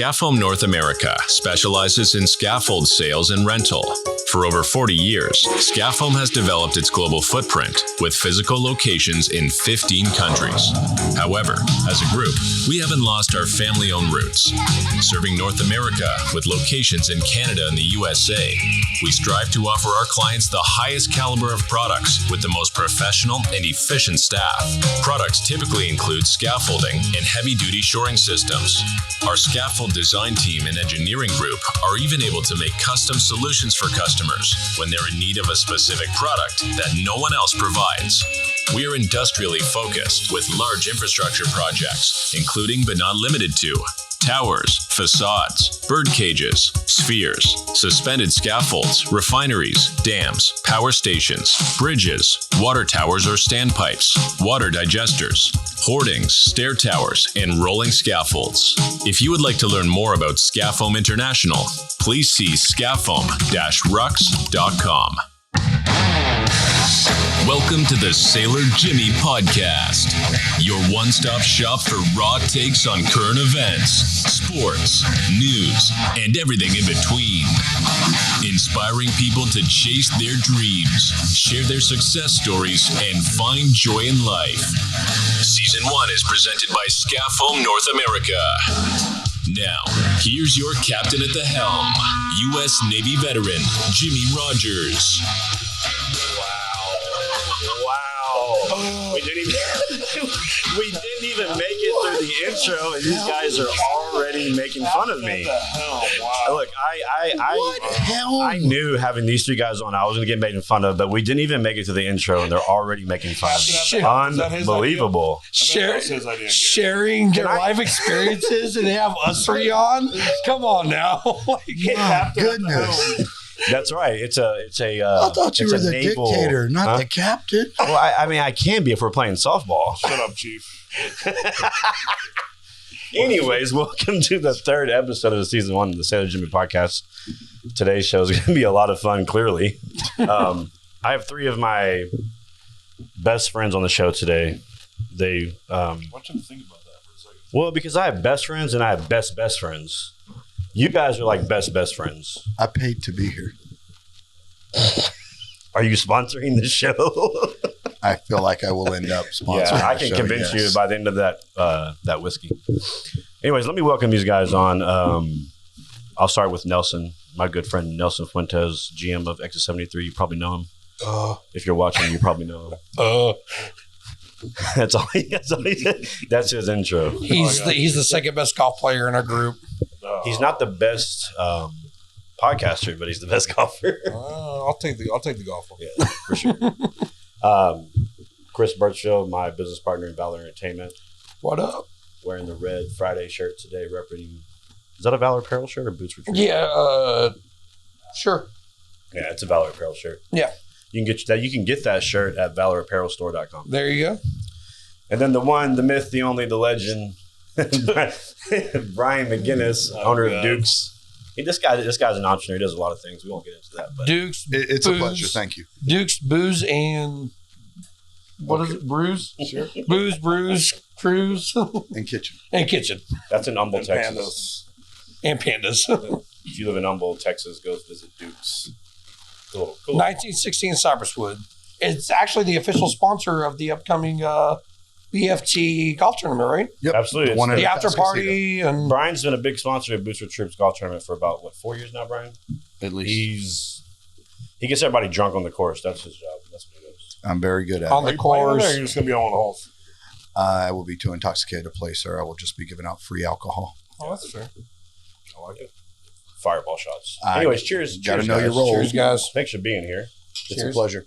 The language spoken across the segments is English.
Scaffoam North America specializes in scaffold sales and rental. For over 40 years, Scaffoam has developed its global footprint with physical locations in 15 countries. However, as a group, we haven't lost our family-owned roots. Serving North America with locations in Canada and the USA, we strive to offer our clients the highest caliber of products with the most professional and efficient staff. Products typically include scaffolding and heavy-duty shoring systems. Our scaffold design team and engineering group are even able to make custom solutions for customers when they're in need of a specific product that no one else provides. We are industrially focused with large infrastructure projects, including but not limited to towers, facades, bird cages, spheres, suspended scaffolds, refineries, dams, power stations, bridges, water towers or standpipes, water digesters, hoardings, stair towers, and rolling scaffolds. If you would like to learn more about Scaffoam International, please see scaffoam-rux.com. Welcome to the Sailor Jimmy Podcast, your one-stop shop for raw takes on current events, sports, news, and everything in between. Inspiring people to chase their dreams, share their success stories, and find joy in life. Season 1 is presented by Scaffoam North America. Now, here's your captain at the helm, U.S. Navy veteran, Jimmy Rogers. Wow. We didn't even make it through the intro, and these guys are already making fun of me. Look, I knew having these three guys on, I was going to get made fun of, but we didn't even make it to the intro, and they're already making fun of me. Unbelievable. Sharing their life experiences, and they have us three on? Come on now. My goodness. That's right. It's a. I thought you were the dictator, not the captain. Well, I mean, I can be if we're playing softball. Shut up, Chief. Anyways, welcome to the third episode of season 1 of the Sailor Jimmy Podcast. Today's show is going to be a lot of fun, clearly. I have three of my best friends on the show today. They. I want you to think about that for a second. Well, because I have best friends and I have best friends. You guys are like best friends. I paid to be here. Are you sponsoring the show? I feel like I will end up sponsoring. Yeah, I can convince you by the end of that whiskey. Anyways, let me welcome these guys on. I'll start with Nelson, my good friend Nelson Fuentes, GM of Exit 73. You probably know him. If you're watching, you probably know him. That's all. That's his intro. He's the second best golf player in our group. He's not the best podcaster, but he's the best golfer. I'll take the golf one. Yeah, for sure. Kris Birchfield, my business partner in Valor Entertainment. What up? Wearing the red Friday shirt today, representing. Is that a Valor Apparel shirt or Boots Retreat? Yeah, sure. Yeah, it's a Valor Apparel shirt. Yeah. You can get that shirt at valorapparelstore.com. There you go. And then the one, the myth, the only, the legend, Brian McGinnis, owner of Dukes. This guy's an entrepreneur. He does a lot of things. We won't get into that. But Dukes. It's a pleasure. Thank you. Dukes, booze, and what is it? Brews? Sure. Booze, brews, cruise. And kitchen. And kitchen. That's in Humble, Texas. Pandas. If you live in Humble, Texas, go visit Dukes. Cool. 1916 Cypresswood. It's actually the official sponsor of the upcoming BFT golf tournament, right? Yep. Absolutely. The after party. And Brian's been a big sponsor of Booster Troops golf tournament for about, 4 years now, Brian? At least. He gets everybody drunk on the course. That's his job. That's what he does. I'm very good at on it. the course. You're just going to be on one of the holes. I will be too intoxicated to play, sir. I will just be giving out free alcohol. Oh, that's fair. I like it. Fireball shots. Anyways, cheers. Got to know guys. your role. Cheers, guys. Thanks for being here. It's a pleasure.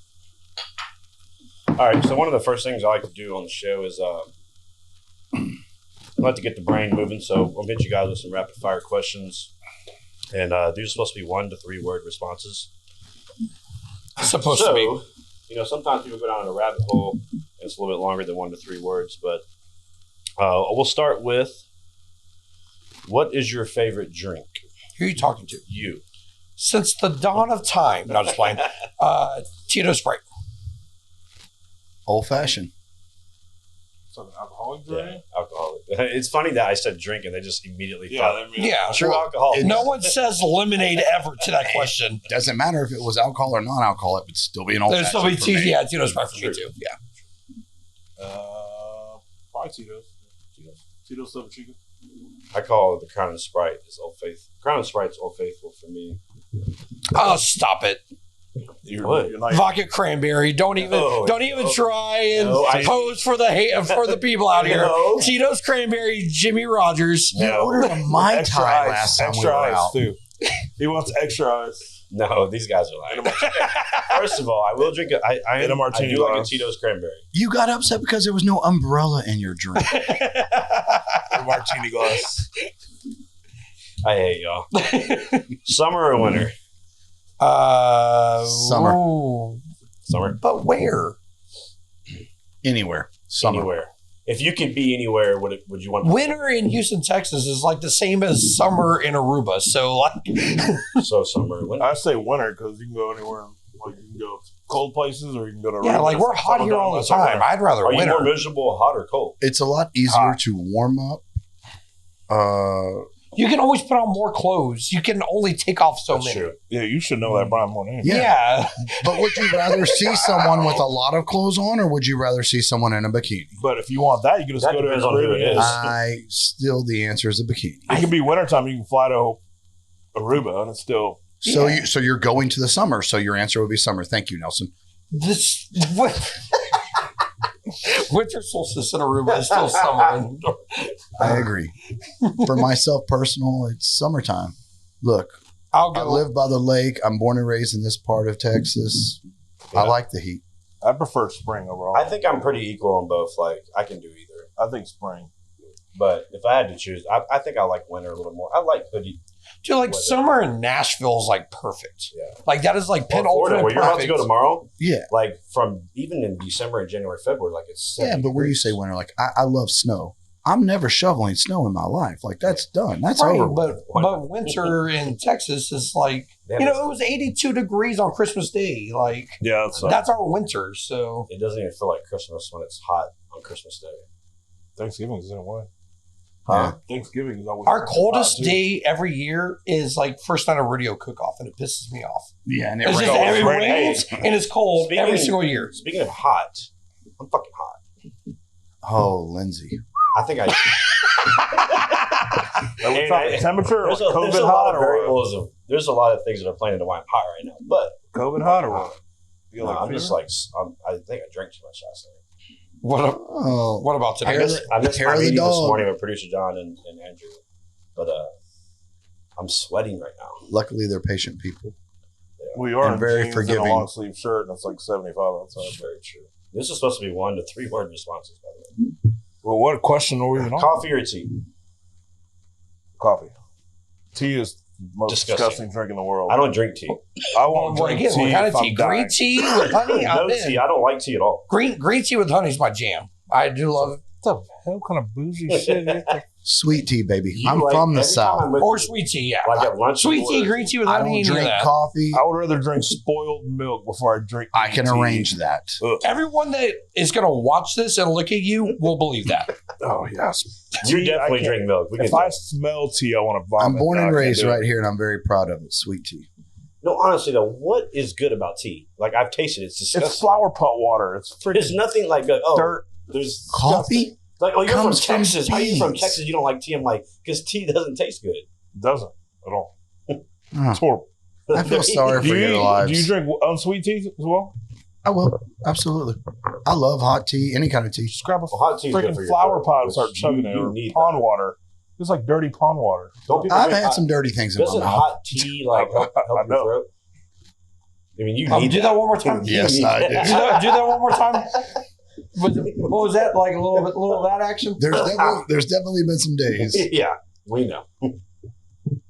All right. So one of the first things I like to do on the show is I like to get the brain moving. So I'll hit you guys with some rapid fire questions. And these are supposed to be 1 to 3 word responses. Supposed to be. Sometimes people go down a rabbit hole and it's a little bit longer than 1 to 3 words. But we'll start with, what is your favorite drink? Who are you talking to? You. Since the dawn of time. No, I'm just playing. Tito Sprite. Old fashioned. It's like an alcoholic Yeah, drink. alcoholic. It's funny that I said drink and they just immediately thought Yeah. true alcohol. No one says lemonade ever to that question. Doesn't matter if it was alcohol or non-alcohol. It would still be an old There's still be fashioned for me. Yeah, Tito's probably for me too. Yeah. Probably Tito's. Tito's Silver Chica. I call it the Crown and Sprite. Is Old Faithful. Crown and Sprite's Old Faithful for me. Oh, stop it. What? You're not, Vodka cranberry. Don't even try and pose for the people out here. No. Tito's cranberry, Jimmy Rogers. You ordered a Mai extra Tai ice, last time we extra were ice out. too. He wants extra ice. No, these guys are lying. First of all, I will drink it. I In a martini do like a glass. Tito's cranberry. You got upset because there was no umbrella in your drink. A martini glass. I hate y'all. Summer or winter? Summer. Ooh. Summer. But where? Anywhere. Summer. Anywhere. If you could be anywhere, would you want? Winter in Houston, Texas is like the same as summer in Aruba. So like, So summer, winter. I say winter because you can go anywhere. Like you can go cold places or you can go to yeah, like we're hot here all the time. I'd rather Are you winter. more miserable, hot or cold? It's a lot easier to warm up. You can always put on more clothes. You can only take off so That's many. true. Yeah, you should know that, Brian, more than anything. Yeah. But would you rather see someone with a lot of clothes on, or would you rather see someone in a bikini? But if you want that, you can just That go to depends on who it Caribbean. is. The answer is a bikini. It can be wintertime. You can fly to Aruba and it's still. So you're going to the summer. So your answer would be summer. Thank you, Nelson. This winter solstice in Aruba is still summer. I agree. For myself, personal, it's summertime. Look, I'll I go. live by the lake. I'm born and raised in this part of Texas. Yeah. I like the heat. I prefer spring overall. I think I'm pretty equal on both. Like I can do either. I think spring. But if I had to choose, I think I like winter a little more. I like hoodie. Dude, like weather. summer in Nashville is like perfect. Yeah. Like that is like Florida, penultimate where you're about to perfect. go tomorrow. Yeah. Like from even in December and January, February, like it's 70 Yeah, but where you degrees. say winter, like I love snow. I'm never shoveling snow in my life. Like that's done. That's Right, over. but winter in Texas is like Damn, it was 82 degrees on Christmas Day. Like Yeah, that's our winter. So it doesn't even feel like Christmas when it's hot on Christmas Day. Thanksgiving is in a way. Huh? Thanksgiving is always our coldest hot, too. day every year is like first night of rodeo cook-off, and it pisses me off. Yeah, and it It's just rains. it Rain. rains and it's cold Speaking- every single year. Speaking of hot, I'm fucking hot. Oh, Lindsay. I think I. Are we And talking I- temperature or There's a COVID lot hot of or what? variables of. There's a lot of things that are playing into why I'm hot right now. But COVID hot or what? You no, like I'm fever? just like I think I drank too much last night. Oh, What about I today? missed hair my of the meeting this dog. morning with producer John and Andrew, but I'm sweating right now. luckily they're patient people. We are and in very jeans forgiving. and a long sleeve shirt, and it's like 75 outside. That's very true. This is supposed to be 1 to 3 word responses, by the way. Well, what question are we even on? Coffee or tea? Coffee. Tea is the most Disgusting. disgusting drink in the world. I don't drink tea. I won't Well, drink again, tea what kind if of I'm tea? Green dying. tea with honey? I'm No in. tea. I don't like tea at all. Green tea with honey is my jam. I do love it. What the hell kind of bougie shit is that? Sweet tea, baby. You I'm like- from the every time South. I'm with Or you, sweet tea, yeah. like at lunch. Sweet tea, or- green tea with I honey, don't you know drink that. coffee. I would rather drink spoiled milk before I drink I can tea. arrange that. Ugh. Everyone that is going to watch this and look at you will believe that. Oh, yes. You Tea, I definitely can't- drink milk. We can If I smell tea, I want to vomit. I'm born No, I and can't raised do it. right here, and I'm very proud of it. Sweet tea. No, honestly though, what is good about tea? Like I've tasted it. It's disgusting. It's flower pot water. It's There's freaking nothing like dirt. There's Coffee? like, oh, you're from comes from Texas. How are you from beans. Texas? You don't like tea? I'm like, because tea doesn't taste good. Doesn't at all. Oh, It's horrible. I feel sorry Do for your lives. you drink unsweet tea as well? I will. Absolutely. I love hot tea, any kind of tea. Just grab a Well, hot tea is good for freaking your flower throat, pot and which start chugging it, you or need pond that. water. It's like dirty pond water. Don't people I've drink had hot- some dirty things in my Doesn't mouth. hot tea like help I your know. throat? I mean, you need Do that one more time. You Yes, need I that. do. Do that one more time. What was that? Like a little of that action? There's definitely been some days. Yeah, we know. I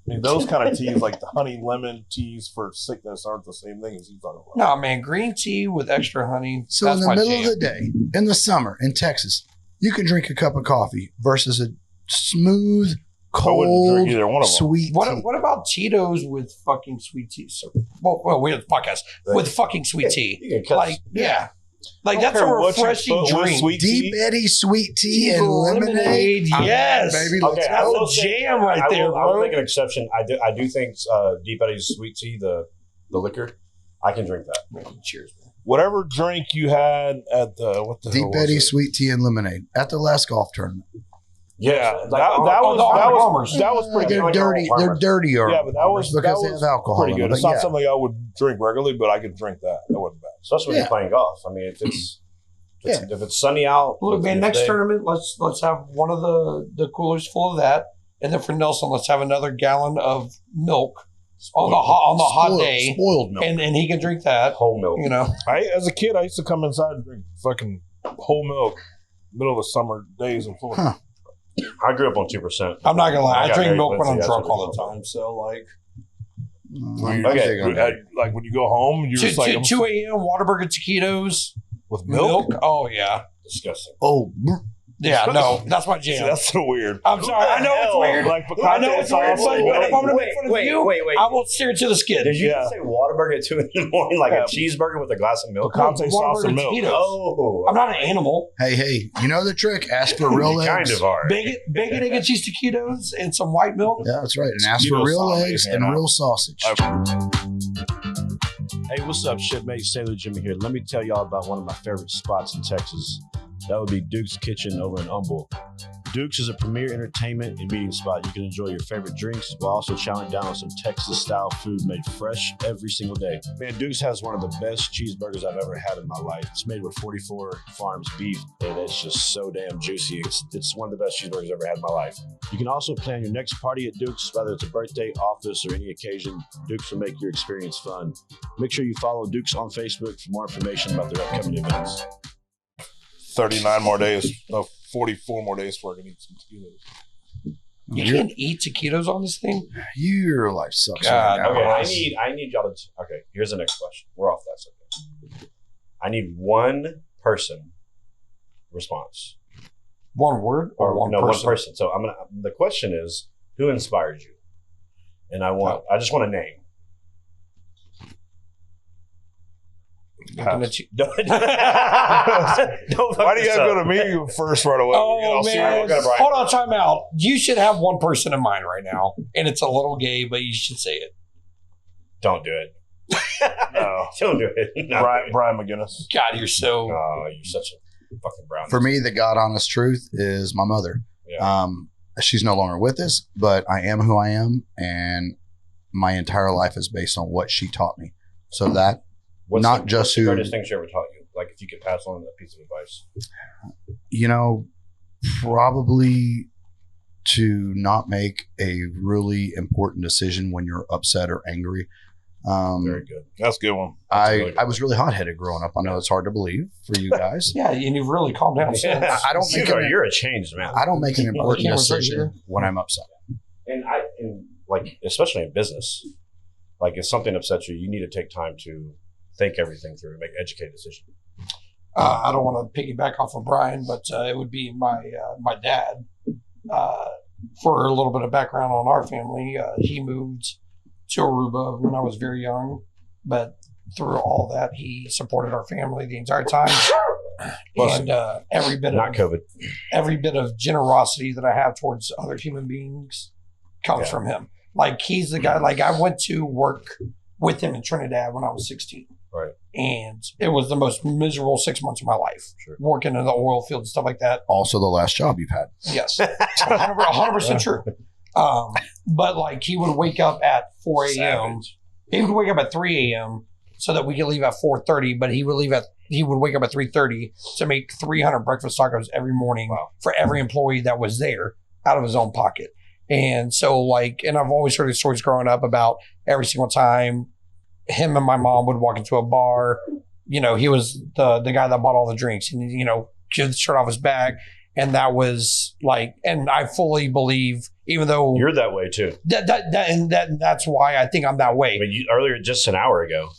mean, those kind of teas, like the honey lemon teas for sickness, aren't the same thing as you talking about. No, man. Green tea with extra honey. So that's in the my middle jam. of the day, in the summer, in Texas, you can drink a cup of coffee versus a smooth, I wouldn't cold, drink either one of them. sweet tea. What about Tito's with fucking sweet tea? So, well, we have the podcast with fucking sweet tea. You can cut. Like, yeah. Like, that's a refreshing drink. Sweet Deep Eddy sweet tea and lemonade. Yes. Baby, Okay, That's I will a jam right there, I will bro. make an exception. I do think Deep Eddy's sweet tea, the liquor, I can drink that. Cheers, man. Whatever drink you had at the Deep Eddy sweet tea and lemonade at the last golf tournament. Yeah, Like, that was pretty They're good. dirty. They're dirtier. Yeah, but that was because they have alcohol. pretty in good. them, It's but not something I would drink regularly, but I could drink that. That wasn't bad. Especially when you're playing golf. I mean, if it's sunny out. Look, man, next day- tournament, let's have one of the coolers full of that, and then for Nelson, let's have another gallon of milk on the hot day, spoiled milk. and he can drink that. whole milk. You know, As a kid, I used to come inside and drink fucking whole milk middle of the summer days in Florida. Huh. I grew up on 2%. I'm not gonna lie, I got drink very milk when I'm fancy, drunk that's all what the it's time. So like Okay. Like when you go home, you're just like 2 a.m. Whataburger taquitos, with milk. Oh yeah, Disgusting. Oh, yeah. No, that's my See, jam. that's so weird. I'm sorry. I know it's weird. Like I know it's weird, but if I'm gonna make fun of you, wait. I will steer it to the skid. Did you Yeah. just say Whataburger at 2 in the morning, like Yeah. a cheeseburger with a glass of milk? Picante sauce and milk. taquitos. Oh, I'm not an animal. hey, you know the trick. Ask for real you eggs. kind of are. Bacon, egg, and cheese taquitos and some white milk. Yeah, that's right. And ask You for know real something, eggs you and know. real sausage. Hey, what's up, shipmate? Sailor Jimmy here. Let me tell y'all about one of my favorite spots in Texas. That would be Duke's Kitchen over in Humboldt. Duke's is a premier entertainment and meeting spot. You can enjoy your favorite drinks while also chowing down on some Texas-style food made fresh every single day. Man, Duke's has one of the best cheeseburgers I've ever had in my life. It's made with 44 Farms beef, and it's just so damn juicy. It's one of the best cheeseburgers I've ever had in my life. You can also plan your next party at Duke's, whether it's a birthday, office, or any occasion. Duke's will make your experience fun. Make sure you follow Duke's on Facebook for more information about their upcoming events. 39 more days. No, 44 more days before I can eat some taquitos. You can't eat taquitos on this thing. Your life sucks. God, right now. Okay, I need y'all to. Okay, here's the next question. We're off that subject. I need one person response, One word or one person? one person. So I'm gonna. The question is, who inspired you? And I just want a name. Looking at you. Don't fuck Why do you this gotta up. go to me first right away? Oh, See, man. we're gonna Brian. Hold on, time out. You should have one person in mind right now, and it's a little gay, but you should say it. Don't do it. No. Don't do it. No. Brian McGinnis. God, you're so. Oh, you're such a fucking brown. For me, the God honest truth is my mother. Yeah. She's no longer with us, but I am who I am, and my entire life is based on what she taught me. So that What's not the, just what's the who- greatest thing she ever taught you? Like, if you could pass on a piece of advice. Probably to not make a really important decision when you're upset or angry. Very good. That's a good one. I was really hot headed growing up. I know it's hard to believe for you guys. Yeah, and you've really calmed down since. I don't make an, You're a changed man. I don't make an important camera's right decision here. when I'm upset. And like, especially in business, like if something upsets you, you need to take time to think everything through and make an educated decision. I don't want to piggyback off of Brian, but it would be my dad. For a little bit of background on our family, he moved to Aruba when I was very young, but through all that, he supported our family the entire time. And every bit Not COVID. every bit of generosity that I have towards other human beings comes from him. Like, he's the guy. Like, I went to work with him in Trinidad when I was 16. Right. And it was the most miserable 6 months of my life. Sure. Working in the oil field and stuff like that. Also, the last job you've had. Yes. 100% true. But like, he would wake up at 4 a.m. Savage. He would wake up at 3 a.m. so that we could leave at 4:30, but he would wake up at 3:30 to make 300 breakfast tacos every morning for every employee that was there out of his own pocket. And so, like, and I've always heard these stories growing up about every single time him and my mom would walk into a bar. You know, he was the guy that bought all the drinks, and, you know, give the shirt off his back. And that was like, and I fully believe, even though You're that way too. that's why I think I'm that way. I mean, earlier, just an hour ago,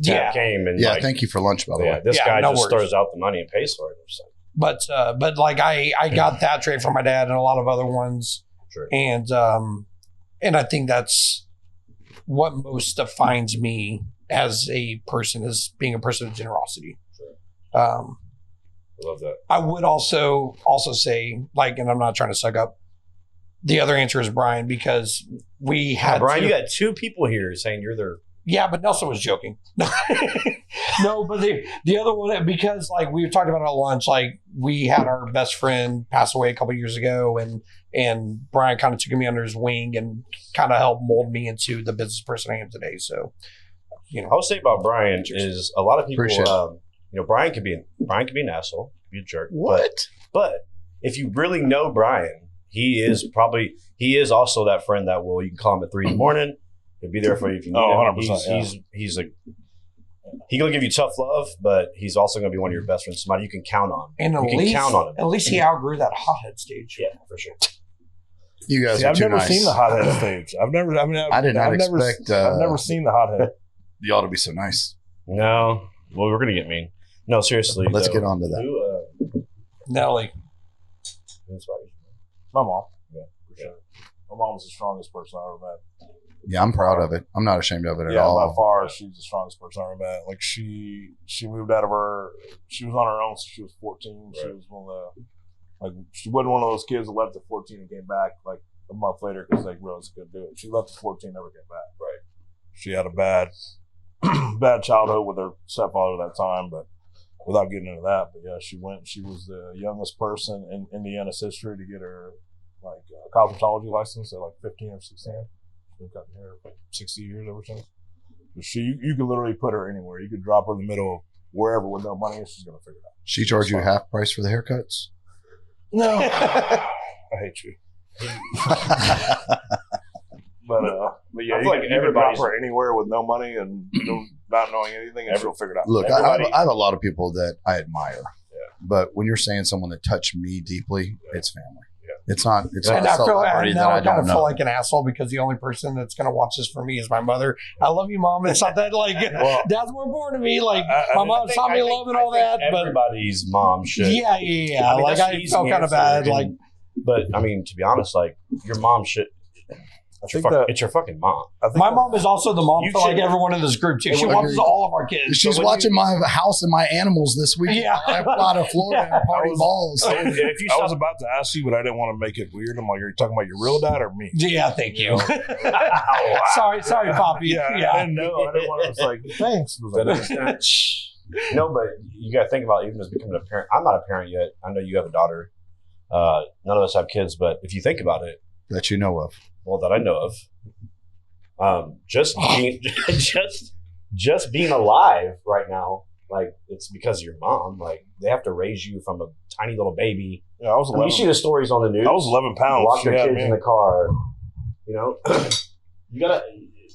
Tab came and Yeah, thank you for lunch, by the way. this Yeah, guy no just worries. throws out the money and pays for it. So, But like, I got that trait from my dad and a lot of other ones. sure. And I think that's what most defines me as a person, as being a person of generosity. I love that. I would also say, like, and I'm not trying to suck up. The other answer is Brian, because we had Brian, you got two people here saying you're their. Yeah, but Nelson was joking. No, but the other one, because like we talked about at lunch, like we had our best friend pass away a couple years ago, and Brian kind of took me under his wing and kind of helped mold me into the business person I am today. So, I would say about Brian is a lot of people. Brian could be an asshole, be a jerk. What? But if you really know Brian, he is also that friend that you can call him at 3 a.m. He'll be there for you if you need him. 100%. He's gonna give you tough love, but he's also gonna be one of your best friends, somebody you can count on. And count on him. At least he outgrew that hothead stage. Yeah, for sure. You guys are I've too never nice. seen the hothead stage. I've never seen the hothead. You ought to be so nice. No, well, we're gonna get mean. No, seriously. Let's get on to that. Nelly. My mom. Yeah, for sure. My mom's the strongest person I ever met. Yeah, I'm proud of it. I'm not ashamed of it at Yeah, all. by far, she's the strongest person I ever met. Like she moved out of she was on her own since she was 14. Right. She was one of she wasn't one of those kids that left at 14 and came back like a month later because they realized they couldn't do it. She left at 14, never came back. Right. She had a bad childhood with her stepfather at that time, but without getting into that, but yeah, she was the youngest person in Indiana's history to get her cosmetology license at 15 or 16. She's been cutting hair for 60 years ever since. You could literally put her anywhere. You could drop her in the middle of wherever with no money and she's going to figure it out. She charged you half price for the haircuts? No. I hate you. But yeah, you can drop her anywhere with no money and not knowing anything and she'll figure it out. Look, I have a lot of people that I admire. Yeah. But when you're saying someone that touched me deeply, it's family. It's not. It's not I kind of feel like an asshole because the only person that's going to watch this for me is my mother. I love you, Mom. It's not that dad's more important to me. Like my mom taught me love and all that. Everybody's mom should. Yeah. I mean, I felt kind of bad. But I mean, to be honest, your mom should. It's your fucking mom. My mom is also the mom for everyone in this group too. She watches all of our kids. She's watching my house and my animals this week. Yeah, I've got a Florida and party balls. I was about to ask you, but I didn't want to make it weird. I'm like, are you talking about your real dad or me? Yeah, thank you. Sorry, Poppy. Yeah, I didn't know. I didn't want to. It's like, thanks. No, but you got to think about even as becoming a parent. I'm not a parent yet. I know you have a daughter. None of us have kids, but if you think about it, that you know of. Well, that I know of, just being alive right now, it's because of your mom. They have to raise you from a tiny little baby. Yeah, I was 11. You see the stories on the news. I was 11 pounds. Lock your kids in the car. You gotta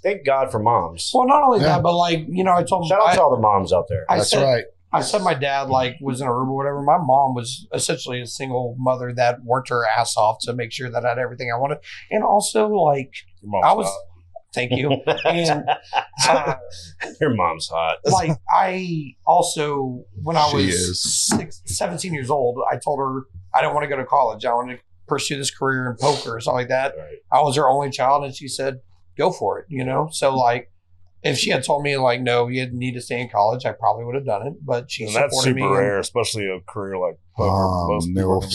thank God for moms. Well, not only that, but I told shout out to all the moms out there. That's right. I said my dad was in a room or whatever. My mom was essentially a single mother that worked her ass off to make sure that I had everything I wanted. And also thank you. And your mom's hot. I also, when I was 17 years old, I told her I didn't want to go to college. I wanted to pursue this career in poker or something like that. Right. I was her only child and she said, go for it, So if she had told me no, you need to stay in college, I probably would have done it. But she supported me. That's super rare, especially a career like poker. Most people would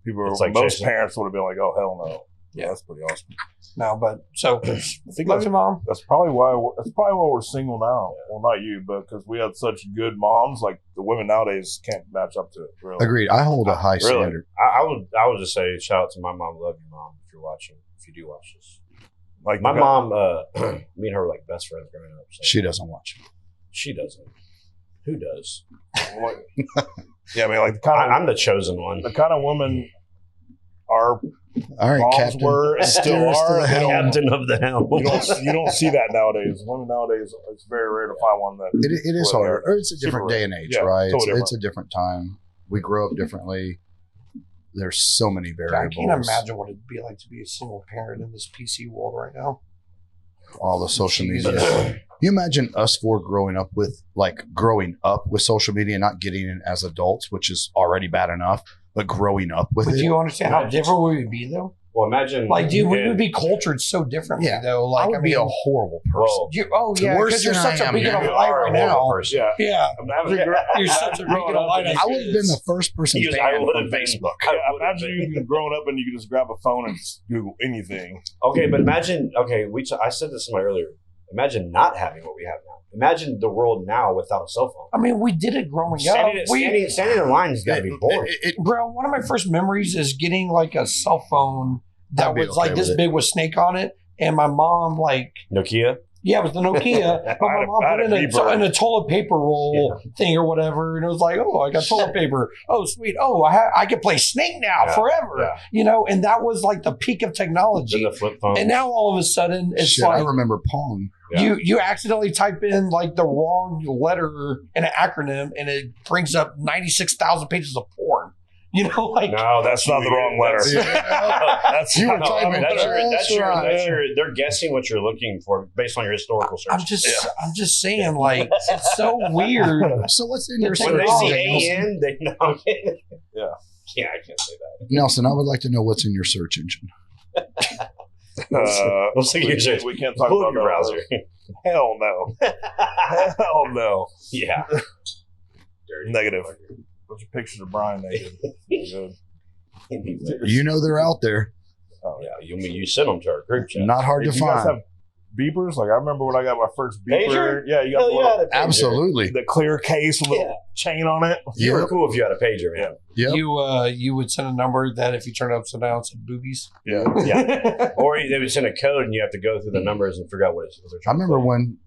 be most parents would have been like, "Oh hell no!" Yeah, that's pretty awesome. No, but I think love your mom. That's probably why we're single now. Well, not you, but because we had such good moms. The women nowadays can't match up to it. Really. Agreed. I hold a high standard. I would just say shout out to my mom. Love you, Mom. If you're watching, if you do watch this. My mom, me and her were best friends growing up. So. She doesn't watch. She doesn't. Who does? Yeah, I mean, I'm the chosen one. The kind of woman our moms Captain. were and still are. The captain of the helm. You don't see that nowadays. Women nowadays, it's very rare to find one that. It is hard. Or it's a different day and age, right? Totally it's a different time. We grow up differently. There's so many variables. I can't imagine what it'd be like to be a single parent in this PC world right now. All the social media. You imagine us four growing up with social media, not getting it as adults, which is already bad enough, but growing up with it. Do you understand how different we would be though? Well, imagine Like, dude, we would be cultured so differently, Yeah. though. Like, I would be a horrible person. Because worse you're than such I a am beacon now. of light right now. Yeah. Yeah, Imagine you're such a beacon of light. I would have been the first person He was- banned I would from have been- Facebook. Imagine you growing up and you could just grab a phone and just Google anything. Okay, but imagine. Okay, I said this to somebody earlier. Imagine not having what we have now. Imagine the world now without a cell phone. I mean, we did it growing up. Standing in line has got to be boring. Bro, one of my first memories is getting like a cell phone that I'd be was okay like this with it. big with Snake on it, and my mom like. Nokia. Yeah, it was the Nokia, but my mom I had put a beeper. in a toilet paper roll thing or whatever, and it was like, oh, I got toilet paper. Oh, sweet. Oh, I can play Snake now forever. Yeah. You know, and that was like the peak of technology. The flip phone. And now all of a sudden, it's Shit, I like remember Pong. Yeah. you accidentally type in like the wrong letter in an acronym, and it brings up 96,000 pages of porn. You know, like No, That's not the wrong letter. That's You were not- typing. That's your. They're guessing what you're looking for based on your historical search. I'm just saying, like it's so weird. So what's in your When When they search see engine, Nelson? AN, they know. Yeah. Yeah, I can't say that. Nelson, I would like to know what's in your search engine. Let's take your search. We can't talk Pull about up your that. browser. Hell no. Hell no. Yeah. Dirty. Negative. Bunch of pictures of Brian naked. Good. You know they're out there. Oh, Yeah, you send them to our group chat. Not hard Hey, to you guys find. have beepers? Like I remember when I got my first beeper. Pager? Yeah, you got Hell the, yeah, little, the pager. Absolutely. the clear case with a little chain on it. You were Yep. cool if you had a pager, man. Yep. You would send a number that if you turn it upside down, it said boobies. Yeah. Yeah. Or they would send a code and you have to go through the numbers and figure out what it's. What they're I trying to remember play. when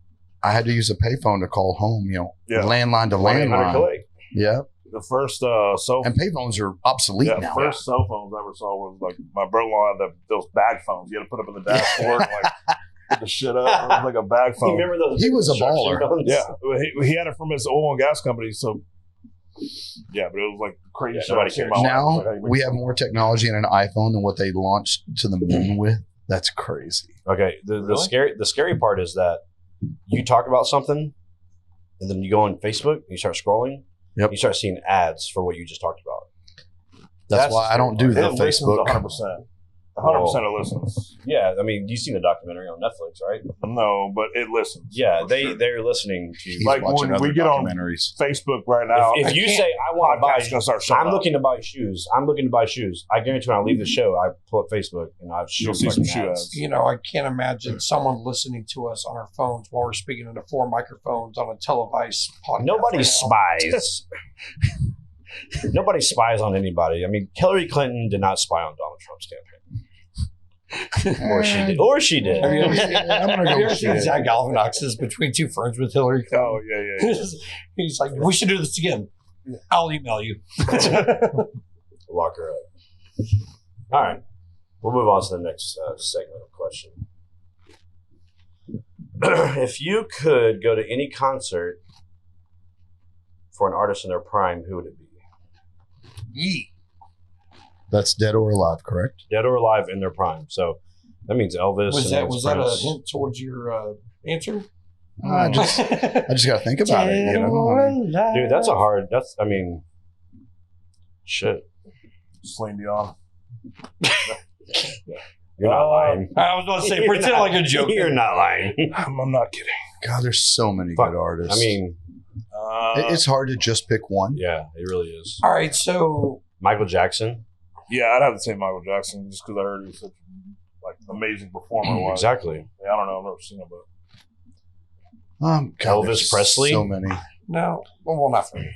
I had to use a payphone to call home, Yeah. landline to 1-800 landline. collect. Yeah. The first cell And payphones are obsolete yeah, now. first cell phones I ever saw was like my brother-in-law had those bag phones. You had to put up in the dashboard and like put the shit up. It was like a bag You phone. remember those? He was a construction baller. phones? Yeah, he had it from his oil and gas company. So yeah, but it was like crazy. Yeah, shit nobody I've seen in cares. my life. Now Like, how you make we have more technology in an iPhone than what they launched to the moon with. That's crazy. Okay. The Really? scary part is that you talk about something, and then you go on Facebook and you start scrolling. Yep. You start seeing ads for what you just talked about. That's why I don't do the It listens Facebook. 100%. 100% it listens. Yeah, I mean, you've seen the documentary on Netflix, right? No, but it listens. Yeah, For they're listening to. He's Like watching when other we get on- documentaries. Facebook right now. If you say I want to buy, podcast's gonna start showing I'm up. looking to buy shoes. I'm looking to buy shoes. I guarantee when I leave the show, I pull up Facebook and I've You'll see some shoe ads. You know, I can't imagine someone listening to us on our phones while we're speaking into 4 microphones on a televised podcast. Nobody right now. spies. Nobody spies on anybody. I mean, Hillary Clinton did not spy on Donald Trump's campaign. Or she did. Or she did. Have you ever, I'm gonna have go you ever with seen shit. Zach Galifianakis between 2 friends with Hillary Clinton? Oh, yeah. He's like, we should do this again. I'll email you. Lock her up. All right. We'll move on to the next segment of question. If you could go to any concert for an artist in their prime, who would it be? Yee. That's dead or alive, correct? Dead or alive in their prime. So that means Elvis. Was and that means was that a Prince. hint towards your answer? I just got to think about it. You know, I mean, Dude, that's a hard. I mean, shit. Celine Dion. You're not lying. I was going to say, pretend like a joke. You're not lying. I'm not kidding. God, there's so many Fuck. good artists. I mean, It's hard to just pick one. yeah, it really is. All right, so Michael Jackson. yeah, I'd have to say Michael Jackson just because I heard he was such an amazing performer. Exactly. Yeah, I don't know. I've never seen him, but God, Elvis there's Presley? So many. no, well, not for me.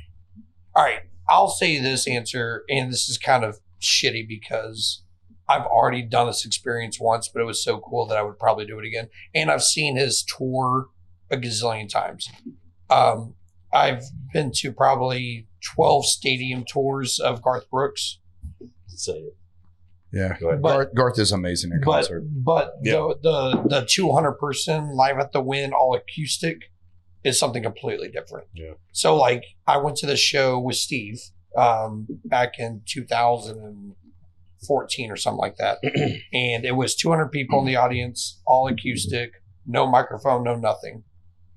All right, I'll say this answer, and this is kind of shitty because I've already done this experience once, but it was so cool that I would probably do it again. And I've seen his tour a gazillion times. I've been to probably 12 stadium tours of Garth Brooks. Say it. Yeah. Go ahead. Garth is amazing in concert. But the 200 person live at the Wynn all acoustic is something completely different. Yeah. So like I went to the show with Steve back in 2014 or something like that, and it was 200 people in the audience, all acoustic, no microphone, no nothing.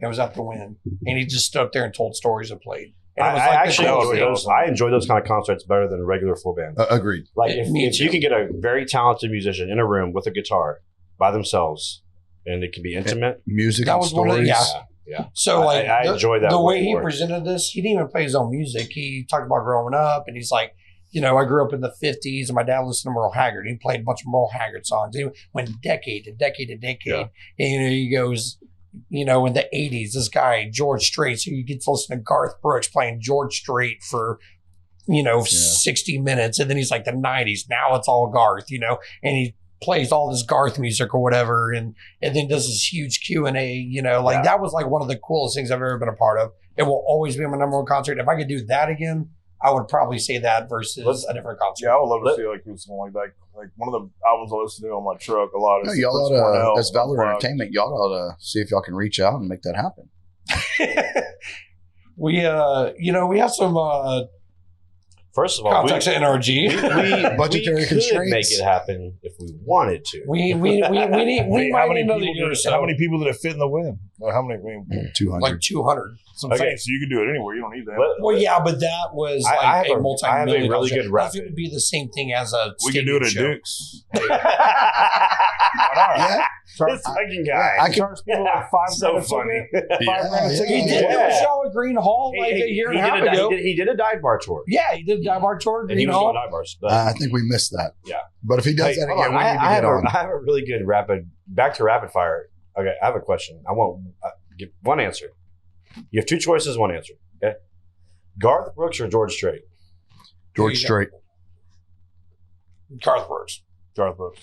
It was at the Wynn, and he just stood up there and told stories and played. And it was I like actually the enjoy coolest those. I enjoy those kind of concerts better than regular full band. Agreed. Like Me if too. you can get a very talented musician in a room with a guitar by themselves, and it can be intimate. Music That and was one of stories. the- Yeah. So like I enjoy that the way way he more. presented this, he didn't even play his own music. He talked about growing up, and he's like, you know, I grew up in the 50s, and my dad listened to Merle Haggard. He played a bunch of Merle Haggard songs. He went decade to decade to decade. Yeah. And you know, he goes, you know, in the 80s, this guy, George Strait, so you get to listen to Garth Brooks playing George Strait for, you know, 60 minutes. And then he's like the 90s. Now it's all Garth, you know, and he plays all this Garth music or whatever, and then does this huge Q&A, you know, like that was like one of the coolest things I've ever been a part of. It will always be my number one concert. If I could do that again, I would probably say that versus a different concert. Yeah, I would love to see like something like that. Like one of the albums I listen to on my truck a lot No, is y'all Chris ought Cornell. to, as Valor Entertainment, y'all ought to see if y'all can reach out and make that happen. We, you know, we have some First of all, contacts at NRG. Budgetary we could constraints. make it happen if we wanted to. We need, How might many need another people year or did- so. how many people did it fit in the win? Or how many? I mean, 200. Like 200. some Okay. things, so you can do it anywhere. You don't need that. Let- Well, yeah, but that was I like have a a- I have a multi-million really dollar good show. That's rapid. going to be the same thing as a We can do it at stadium show. Duke's. Yeah. This fucking guy. I can, Charge people like $5 So grand a funny. ticket. $5 grand a Yeah, ticket. He did do Yeah. a show at Green Hall like a year and a half ago. He did a dive bar tour. Yeah, he did a dive bar tour at And he Green was doing Hall. dive bars. But I think we missed that. Yeah. But if he does Hey, that hold again, on. we need to I get on. have a really good back to rapid fire. Okay, I have a question. I want give one answer. You have two choices, one answer. Okay, Garth Brooks or George Strait? George Strait. Garth Brooks. Garth Brooks.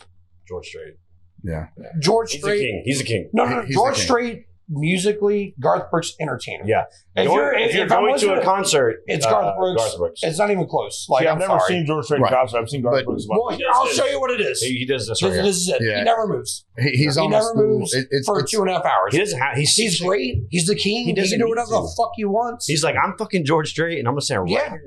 George Strait. Yeah. George He's a Strait. king. He's a king. No, He's the George king. Strait musically, Garth Brooks entertainer. Yeah. If If you're I'm going listening to a concert, it's Garth Brooks. Garth Brooks. It's not even close. Like See, I've I'm never sorry. seen George Strait in Right. concert. I've seen Garth But- Brooks. Well, here, I'll show you what it is. He does this This, right here. this is it. Yeah. He never moves. He's He on never a stool. moves It's for 2.5 hours. He doesn't have. He's great. He's the king. He He doesn't can do need whatever to. the fuck he wants. He's like, I'm fucking George Strait, and I'm gonna stand right yeah, here.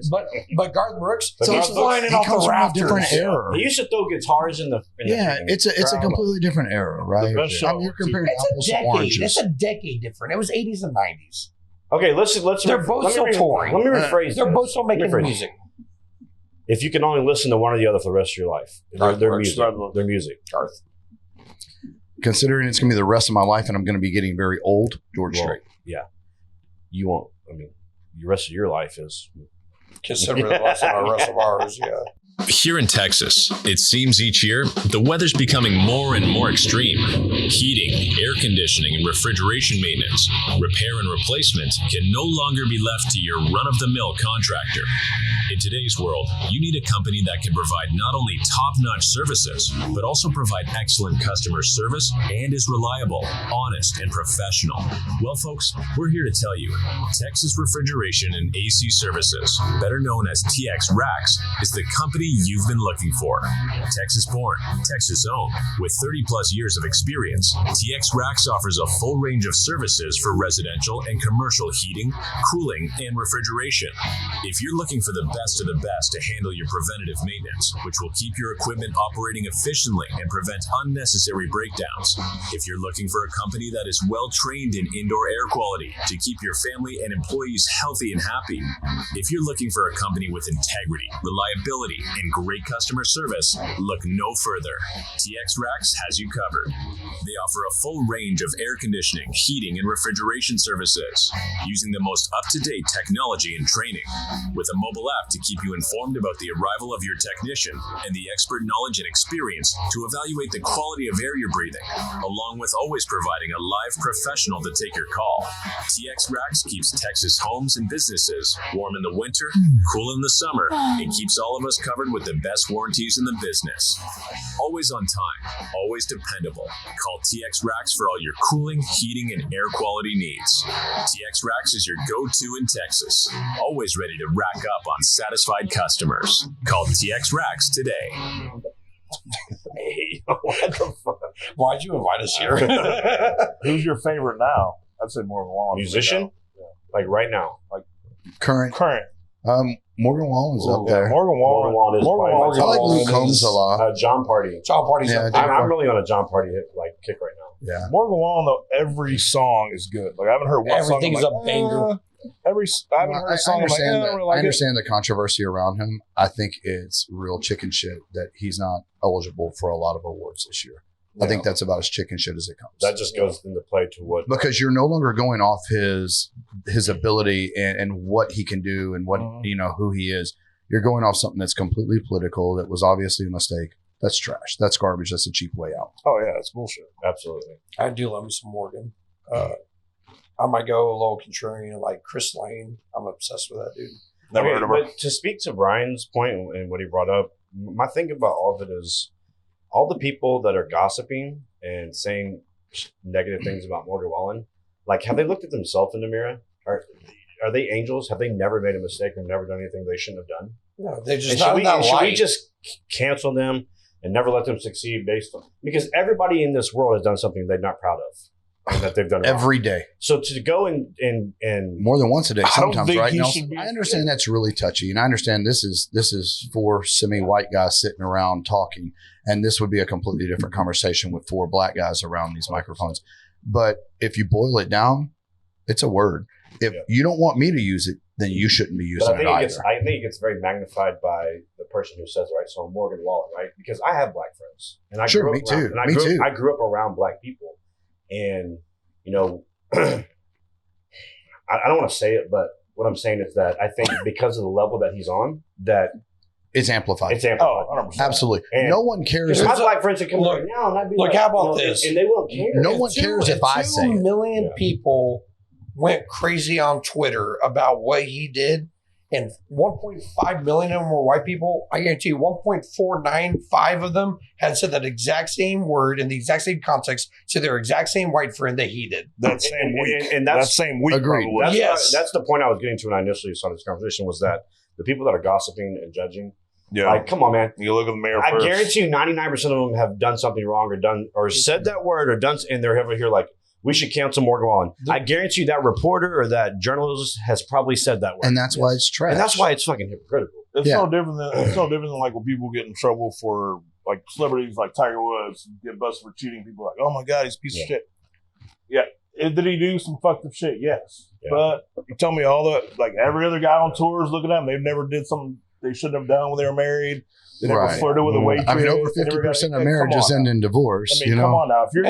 but Garth Brooks, But he's Garth Brooks, flying he it off comes the from a rafters. different era. He used to throw guitars in the. Yeah, it's a completely different era, right? best show, I mean, you're comparing It's apples a to decade. oranges. It's a decade different. It was 80s and 90s. Okay, let's. They're both let me still touring. Let me rephrase. They're this. both still making Let me rephrase. music. If you can only listen to one or the other for the rest of your life, Garth their Brooks. music, their music. Garth. Considering it's going to be the rest of my life and I'm going to be getting very old, George Well, Strait. yeah, you won't. I mean, the rest of your life is. Consider the rest of ours, yeah. Here in Texas, it seems each year the weather's becoming more and more extreme. Heating, air conditioning, and refrigeration maintenance, repair and replacement can no longer be left to your run-of-the-mill contractor. In today's world, you need a company that can provide not only top-notch services, but also provide excellent customer service and is reliable, honest, and professional. Well, folks, we're here to tell you, Texas Refrigeration and AC Services, better known as TX Racks, is the company you've been looking for. Texas born, Texas owned, with 30 plus years of experience, TX Racks offers a full range of services for residential and commercial heating, cooling, and refrigeration. If you're looking for the best of the best to handle your preventative maintenance, which will keep your equipment operating efficiently and prevent unnecessary breakdowns. If you're looking for a company that is well trained in indoor air quality to keep your family and employees healthy and happy. If you're looking for a company with integrity, reliability, and great customer service, look no further. TX Racks has you covered. They offer a full range of air conditioning, heating, and refrigeration services, using the most up-to-date technology and training, with a mobile app to keep you informed about the arrival of your technician and the expert knowledge and experience to evaluate the quality of air you're breathing, along with always providing a live professional to take your call. TX Racks keeps Texas homes and businesses warm in the winter, cool in the summer, and keeps all of us covered with the best warranties in the business. Always on time, always dependable. Call TX Racks for all your cooling, heating, and air quality needs. TX Racks is your go-to in Texas, always ready to rack up on satisfied customers. Call TX Racks today. Hey, what the fuck? Why'd you invite us here? Who's your favorite now? I'd say Morgan Wallen. Musician? Like right now. Like Current. Morgan Wallen's up there. Morgan Wallen. Morgan Wallen is Morgan probably I like Wallen Luke Combs a lot. John Party. John Party's Yeah, up there. I'm really on a John Party like kick right now. Yeah. Morgan Wallen, though, every song is good. Like I haven't heard one Everything's song. a banger. I haven't heard a song. I understand the controversy around him. I think it's real chicken shit that he's not eligible for a lot of awards this year. I think that's about as chicken shit as it comes. That just goes into play to what, because you're no longer going off his ability and what he can do and what who he is. You're going off something that's completely political. That was obviously a mistake. That's trash. That's garbage. That's a cheap way out. Oh yeah, it's bullshit. Absolutely. I do love me some Morgan. I might go a little contrarian like Kris Lane. I'm obsessed with that dude. Never heard of her. But to speak to Brian's point and what he brought up, my thing about all of it is all the people that are gossiping and saying negative things about Morgan Wallen, like, have they looked at themselves in the mirror? Are they angels? Have they never made a mistake or never done anything they shouldn't have done? No, they just should we just cancel them and never let them succeed based on, because everybody in this world has done something they're not proud of and that they've done every wrong. Day. So to go and more than once a day sometimes, right? No, I understand that's really touchy, and I understand this is 4 semi-white guys sitting around talking, and this would be a completely different conversation with 4 black guys around these microphones. But if you boil it down, it's a word. If you don't want me to use it, then you shouldn't be using it either. I think it gets very magnified by the person who says, right, so Morgan Wallen, right? Because I have black friends. And I grew up too. I grew up around black people. And, I don't want to say it, but what I'm saying is that I think because of the level that he's on, that it's amplified. Oh, 100%. Absolutely. And no one cares. My black friends would come right now and I'd be look, how about this? And they won't care. No one cares if I say it. 2 million people went crazy on Twitter about what he did, and 1.5 million of them were white people. I guarantee you 1.495 of them had said that exact same word in the exact same context to their exact same white friend that he did. That same week. And that's that same week. Agreed. Probably. That's the point I was getting to when I initially started this conversation, was that the people that are gossiping and judging, like, come on, man. You look at the mayor I first. guarantee you 99% of them have done something wrong or said that word or done, and they're over here like, we should cancel Morgan Wallen. I guarantee you that reporter or that journalist has probably said that word. And that's why it's trash. And that's why it's fucking hypocritical. It's no different than like when people get in trouble for, like, celebrities like Tiger Woods get busted for cheating. People are like, oh my God, he's a piece of shit. Yeah. Did he do some fucked up shit? Yes. Yeah. But you tell me all the, like, every other guy on tour is looking at him. They've never did something they shouldn't have done when they were married. They never flirted with a waitress. I mean, over 50% of marriages end in divorce. I mean, come on now. If you're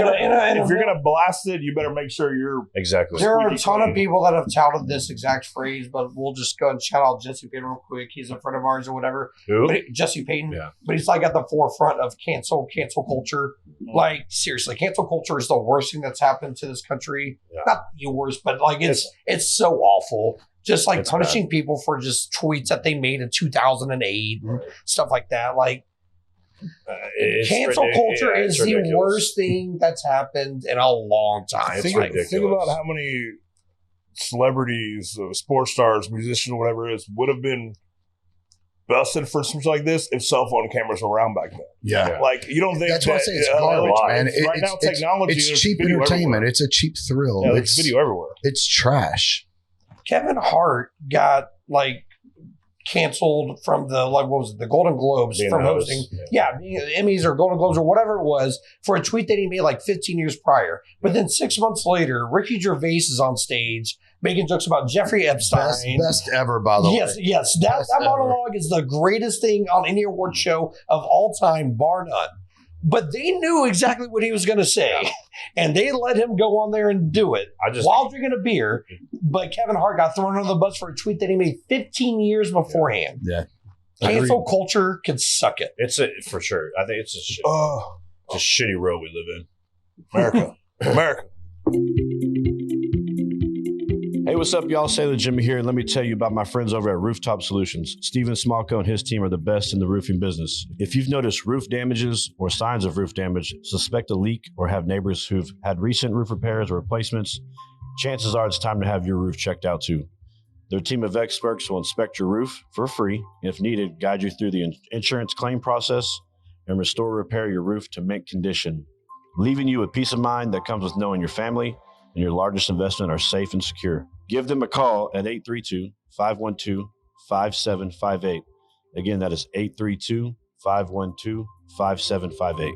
gonna blast it, you better make sure you're exactly. There are a ton of people that have touted this exact phrase, but we'll just go and shout out Jesse Payton real quick. He's a friend of ours or whatever. Who? Jesse Payton. Yeah. But he's like at the forefront of cancel culture. Like, seriously, cancel culture is the worst thing that's happened to this country. Yeah. Not the worst, but like it's so awful. Just like punishing people for just tweets that they made in 2008 and stuff like that. Like, cancel culture is the worst thing that's happened in a long time. Think about how many celebrities, sports stars, musicians, whatever it is, would have been busted for something like this if cell phone cameras were around back then. Yeah. Like, you don't think that's why I say it's garbage, man. Right now, technology it's cheap entertainment. Everywhere. It's a cheap thrill. Yeah, it's video everywhere. It's trash. Kevin Hart got canceled from the the Golden Globes from hosting. Emmys or Golden Globes or whatever it was for a tweet that he made 15 years prior. But then 6 months later, Ricky Gervais is on stage making jokes about Jeffrey Epstein. Best ever, by the way. Yes. That monologue is the greatest thing on any award show of all time, bar none. But they knew exactly what he was going to say, and they let him go on there and do it while drinking a beer. But Kevin Hart got thrown under the bus for a tweet that he made 15 years beforehand. Yeah. Cancel culture could suck it. It's for sure. I think it's a shitty world we live in. America. Hey, what's up, y'all? Sailor Jimmy here, and let me tell you about my friends over at Rooftop Solutions. Steven Smallco and his team are the best in the roofing business. If you've noticed roof damages or signs of roof damage, suspect a leak, or have neighbors who've had recent roof repairs or replacements, chances are it's time to have your roof checked out too. Their team of experts will inspect your roof for free, and if needed, guide you through the insurance claim process and restore or repair your roof to mint condition, leaving you with peace of mind that comes with knowing your family and your largest investment are safe and secure. Give them a call at 832-512-5758. Again, that is 832-512-5758.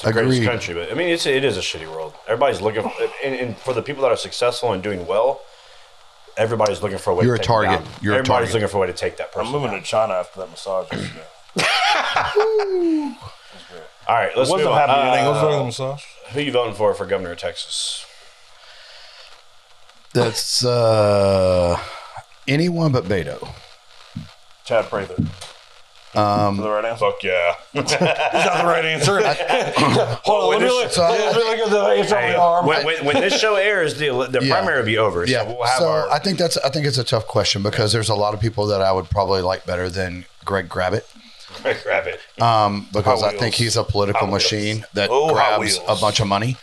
It's a great country, but I mean, it is a shitty world. Everybody's looking for, and for the people that are successful and doing well, everybody's looking for a way You're to a take target. it down. You're a Everybody's target. looking for a way to take that person I'm moving to China after that massage All right, let's move on. happy ending. Let's go to the massage. Who you voting for governor of Texas? That's anyone but Beto. Chad Prather. Is that the right answer? Fuck yeah. That's not the right answer. Hold on, let me look at the answer on the arm. When this show airs, the primary will be over. Yeah. So we'll have I think it's a tough question because there's a lot of people that I would probably like better than Greg Grabbit. grab it. Because Hot I think he's a political Hot Wheels. machine that Hot grabs Wheels. a bunch of money.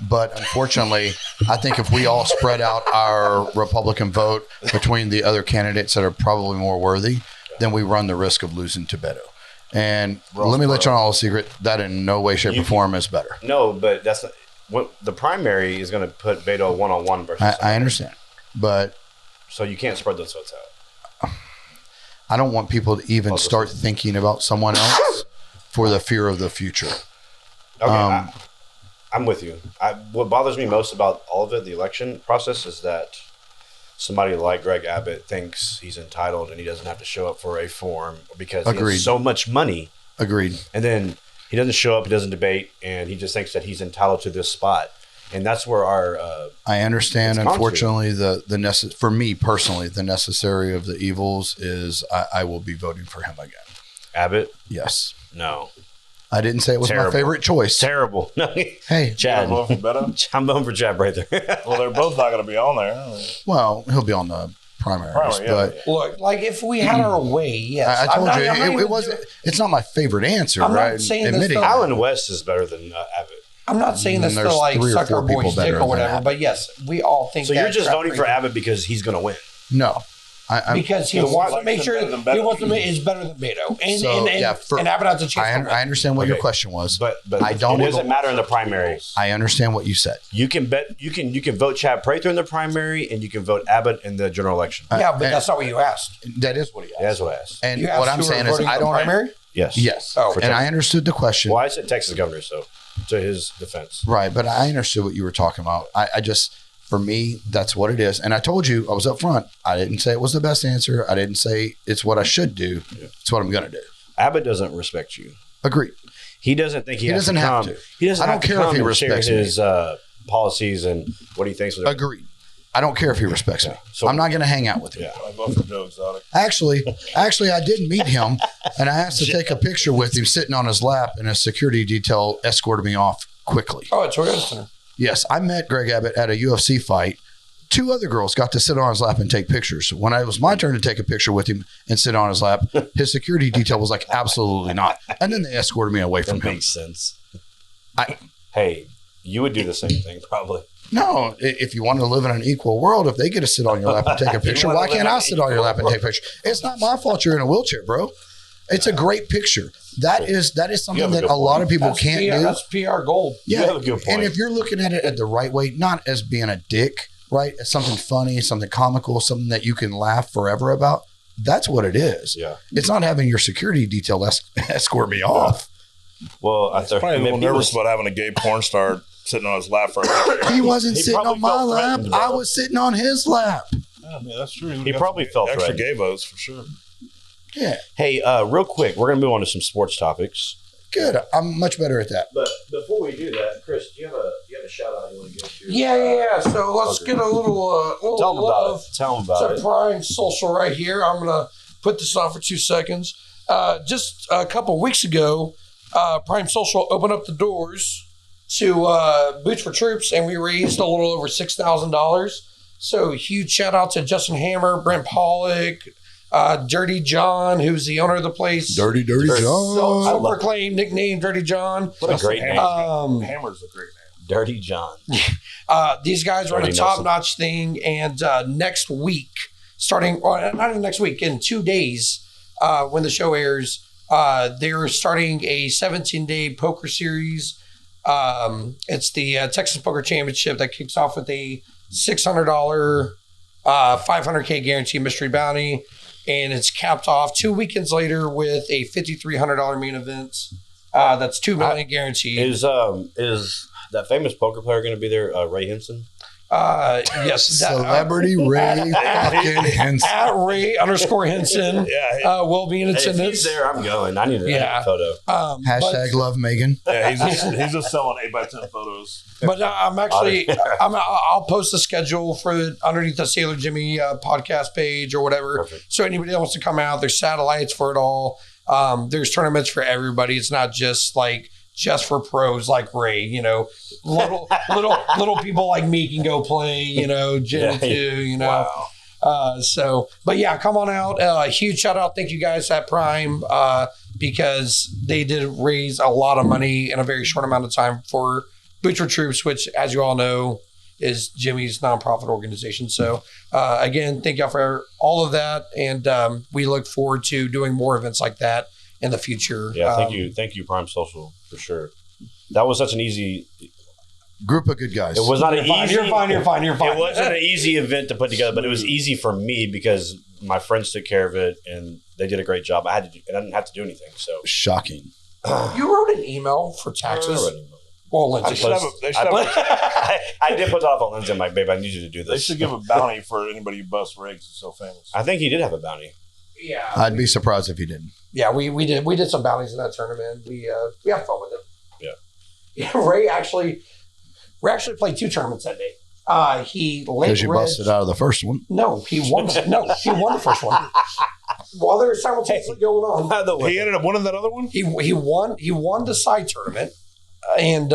But unfortunately, I think if we all spread out our Republican vote between the other candidates that are probably more worthy, then we run the risk of losing to Beto. And let me let you know a secret, that in no way, shape, or form is better. No, but that's not, what the primary is going to put Beto one-on-one versus I understand. But so you can't spread those votes out. I don't want people to even start thinking about someone else for the fear of the future. Okay, I'm with you. What bothers me most about all of it, the election process, is that somebody like Greg Abbott thinks he's entitled and he doesn't have to show up for a form because he has so much money. Agreed. And then he doesn't show up, he doesn't debate, and he just thinks that he's entitled to this spot. And that's where our I understand. Unfortunately, for me personally, the necessary of the evils is I will be voting for him again. Abbott? Yes. No. I didn't say it was my favorite choice. Terrible. No. Hey, Chad. I'm voting for Beto. I'm voting for Chad Prather. Well, they're both not going to be on there. Well, he'll be on the primaries, but Look, like if we had our way, yes. I told you it wasn't. It's not my favorite answer, I'm not right? saying this Admitting though. Alan West is better than Abbott. I'm not saying this to There's like 3 or suck our 4 people boy's dick better or than whatever, Abbott. but yes, we all think So that you're just crap voting for crazy. Abbott because he's going to win. No, Because he wants to make sure he wants to make is better than Beto, and Abbott has a chance. I understand what your question was, But I don't. It doesn't matter in the primary. I understand what you said. You can vote Chad Prather in the primary, and you can vote Abbott in the general election. Yeah, but that's not what you asked. That is what he asked. That's what I asked. And You asked what I'm who saying were is, voting I for the don't. primary. Yes. Yes. Oh, and I understood the question. Well, I said Texas governor, so to his defense. Right, but I understood what you were talking about. I just, for me, that's what it is. And I told you, I was up front. I didn't say it was the best answer. I didn't say it's what I should do. It's what I'm going to do. Abbott doesn't respect you. Agreed. He doesn't think he has doesn't to have come. to. He doesn't I don't have to care if come he and share respects me. his policies and what he thinks. Agreed. I don't care if he respects me. So- I'm not going to hang out with him. Yeah. I vote for Joe Exotic. Actually, I did meet him, and I asked to take a picture with him sitting on his lap, and a security detail escorted me off quickly. Oh, it's Toyota Center. Yes, I met Greg Abbott at a UFC fight. 2 other girls got to sit on his lap and take pictures. When it was my turn to take a picture with him and sit on his lap, his security detail was like, absolutely not. And then they escorted me away from That him. makes sense. I- Hey, you would do the same thing, probably. No, if you want to live in an equal world, if they get to sit on your lap and take a picture, wanna why live can't in I an sit on your equal lap and take a picture? It's not my fault you're in a wheelchair, bro. It's a great picture. That is something have a that good a lot point. of people That's can't PR, do. That's PR gold. Yeah, You have a good point. And if you're looking at it at the right way, not as being a dick, right? As something funny, something comical, something that you can laugh forever about. That's what it is. Yeah. It's not having your security detail escort me off. Well, I Probably a little nervous about having a gay porn star sitting on his lap for a picture. He wasn't He sitting probably on my felt lap. threatened, bro. I was sitting on his lap. Yeah, I mean, that's true. He probably felt extra threatened. gay votes for sure. Yeah, Hey, real quick, we're going to move on to some sports topics. good. I'm much better at that. But before we do that, Chris, do you have a shout out you want to give to? Yeah. So let's get a little Tell them about love it. Tell them about to it. Prime Social right here. I'm gonna put this on for 2 seconds. Just a couple weeks ago, Prime Social opened up the doors to Boots for Troops, and we raised a little over $6,000. So huge shout out to Justin Hammer, Brent Pollock, Dirty John, who's the owner of the place. Dirty John. Self-proclaimed nickname Dirty John. What a great name. Hammer's a great name. Dirty John. These guys run a Dirty Nelson. top-notch thing, and next week, not even next week, in 2 days, when the show airs, they're starting a 17-day poker series. It's the Texas Poker Championship that kicks off with a $600, $500K guarantee mystery bounty, and it's capped off 2 weekends later with a $5,300 main event. That's $2 million guaranteed. Is that famous poker player going to be there, Ray Henson? Yes. Celebrity Ray fucking Henson. At Ray_Henson will be in Hey, if attendance. he's there, I'm going. I need a photo. Hashtag love Megan. Yeah, he's just selling 8x10 photos. But I'll post the schedule for underneath the Sailor Jimmy podcast page or whatever. Perfect. So anybody that wants to come out, there's satellites for it all. There's tournaments for everybody. It's not just for pros like Ray, little people like me can go play, Jimmy too, Wow. But yeah, come on out. Huge shout out. Thank you guys at Prime, because they did raise a lot of money in a very short amount of time for Butcher Troops, which, as you all know, is Jimmy's nonprofit organization. So again, thank y'all for all of that. And we look forward to doing more events like that in the future. Yeah, thank you, Prime Social, for sure. That was such an easy Group of good guys. It was not an easy. You're fine. It wasn't an easy event to put together, but it was easy for me because my friends took care of it and they did a great job. I didn't have to do anything. So shocking. You wrote an email for taxes. Well, Lindsay, I did put that off on Lindsay. I'm like, babe, I need you to do this. They should give a bounty for anybody who busts rigs. It's so famous. I think he did have a bounty. Yeah, I'd be surprised if he didn't. Yeah, we did some bounties in that tournament. We have fun with it. Yeah. Ray actually played 2 tournaments that day. He because you busted out of the first one. No, he won. He won the first one. While they were simultaneously going on, By the way, he ended up winning that other one. He won the side tournament and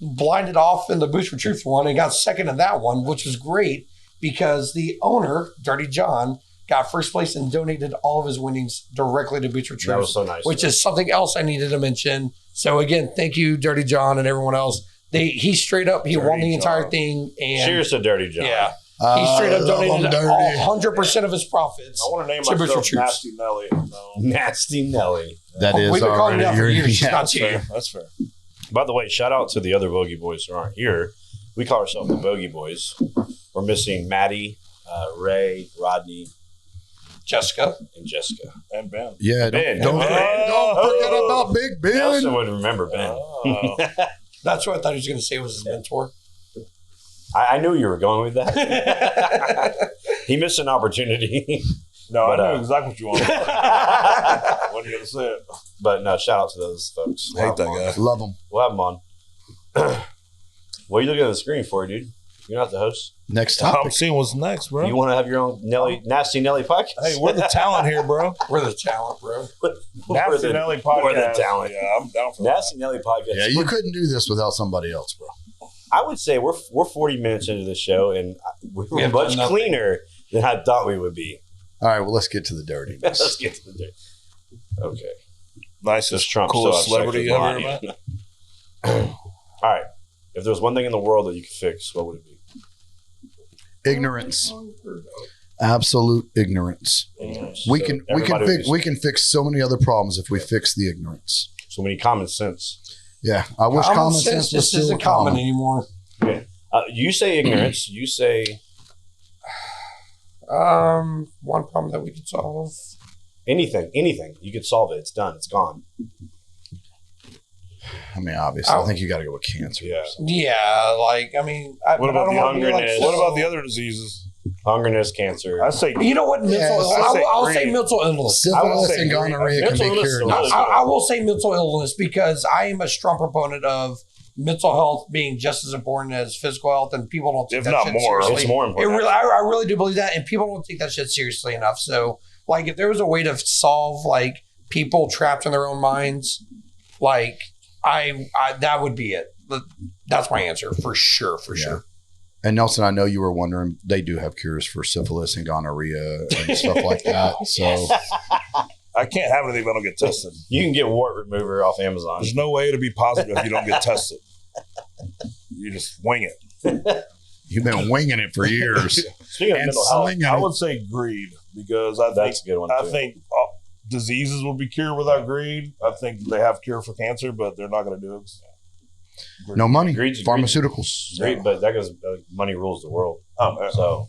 blinded off in the Boost for Truth one and got second in that one, which was great because the owner, Dirty John, got first place and donated all of his winnings directly to Boost for Truth. That was so nice. Which is something else I needed to mention. So again, thank you, Dirty John, and everyone else. He straight up won the entire thing. And cheers to Dirty John. Yeah. He straight up donated 100% of his profits. I want to name to myself Booster Nasty Nelly. No. Nasty Nelly. That is we've been calling already it out for your years. yeah. Not to you. That's fair. By the way, shout out to the other Bogey Boys who aren't here. We call ourselves the Bogey Boys. We're missing Maddie, Ray, Rodney, Jessica. and Jessica. And Ben. Yeah, Ben. don't forget about Big I also Ben. wouldn't remember Ben. Oh. That's what I thought he was going to say was his mentor. I knew you were going with that. He missed an opportunity. No, But, I knew exactly what you wanted. but Wasn't going to say it. no, shout out to those folks. I hate that guy. Love him. We'll have them on. What are you looking at the screen for, dude? You're not the host. Next I'm topic. seeing what's next, bro. You want to have your own Nasty Nelly podcast? Hey, we're the talent here, bro. We're the talent, bro. Nasty Nelly podcast. We're the talent. Yeah, I'm down for Nasty Nelly podcast. Yeah, you couldn't do this without somebody else, bro. I would say we're 40 minutes into the show, and We we're have much done nothing. cleaner than I thought we would be. All right, well, let's get to the dirty. Let's get to the day. Okay. that. Nicest, Trump coolest still celebrity you upset ever with met. All right. If there was one thing in the world that you could fix, what would it be? Ignorance. Absolute ignorance. We So can everybody would be- fix so many other problems if we fix the ignorance. So many common sense. Yeah, I wish common sense was just still isn't common common. anymore. You say ignorance. You say One problem that we could solve. anything. You could solve it. It's done. It's gone. I mean, obviously, I think you got to go with cancer. Yeah. Yeah, What about the hungerness? What about the other diseases? Hungerness, cancer. I say You know what? I'll say greed. mental illness. Syphilis say and green. gonorrhea can Mental be illness cured. is now. really I will say mental illness because I am a strong proponent of mental health being just as important as physical health, and people don't take If that not shit more. seriously. It's more It important. really, I really do believe that, and people don't take that shit seriously enough. So, if there was a way to solve people trapped in their own minds, I that would be it. That's my answer for sure. For sure. And Nelson, I know you were wondering, they do have cures for syphilis and gonorrhea and stuff like that. So I can't have anything if I don't get tested. You can get wart remover off Amazon. There's no way to be positive if you don't get tested. You just wing it. you've been winging it for years. Speaking of And mental health, slinging I it. would say greed because I think that's a good one. I too. think diseases will be cured without greed. I think they have cure for cancer, but they're not going to do it. No money. Greed's- Pharmaceuticals. Great, but that goes. Money rules the world. Oh, So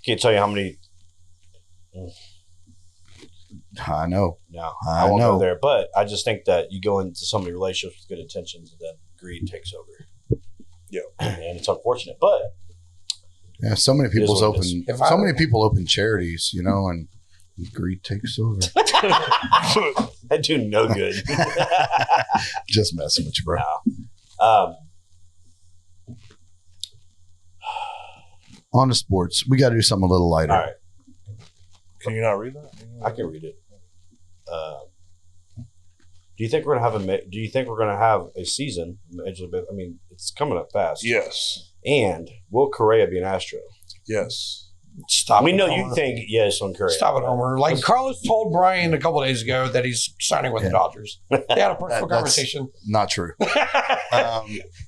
can't tell you how many. I know. No, I I won't know. go there. But I just think that you go into so many relationships with good intentions, and then greed takes over. Yeah, and it's unfortunate, but Yeah, so many people's what it open. is. So many people open charities, and greed takes over. that do no good. Just messing with you, bro. On to sports, we got to do something a little lighter. All right, can you not read that? I can read it. Do you think we're gonna have a season? I mean, it's coming up fast. Yes. And will Correa be an Astro? Yes. Stop. We it, know Homer. you think yes on Correa. Stop it, Homer. Like Carlos told Brian a couple of days ago that he's signing with the Dodgers. They had a personal That's conversation. not true.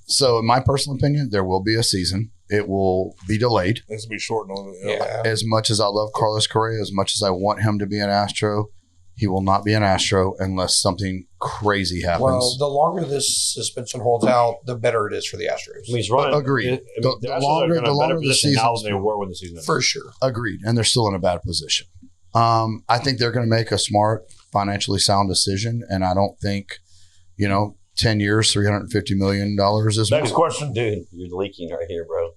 So, in my personal opinion, there will be a season. It will be delayed. This will be shortened a little bit. Yeah. As much as I love Carlos Correa, as much as I want him to be an Astro, he will not be an Astro unless something crazy happens. Well, the longer this suspension holds out, the better it is for the Astros. I mean, he's running. Agreed. The The Astros longer- are in a the longer better the position now season's than they were when the season ended. For sure. Agreed. And they're still in a bad position. I think they're going to make a smart, financially sound decision. And I don't think, 10 years, $350 million is Next more. question. Dude, you're leaking right here, bro.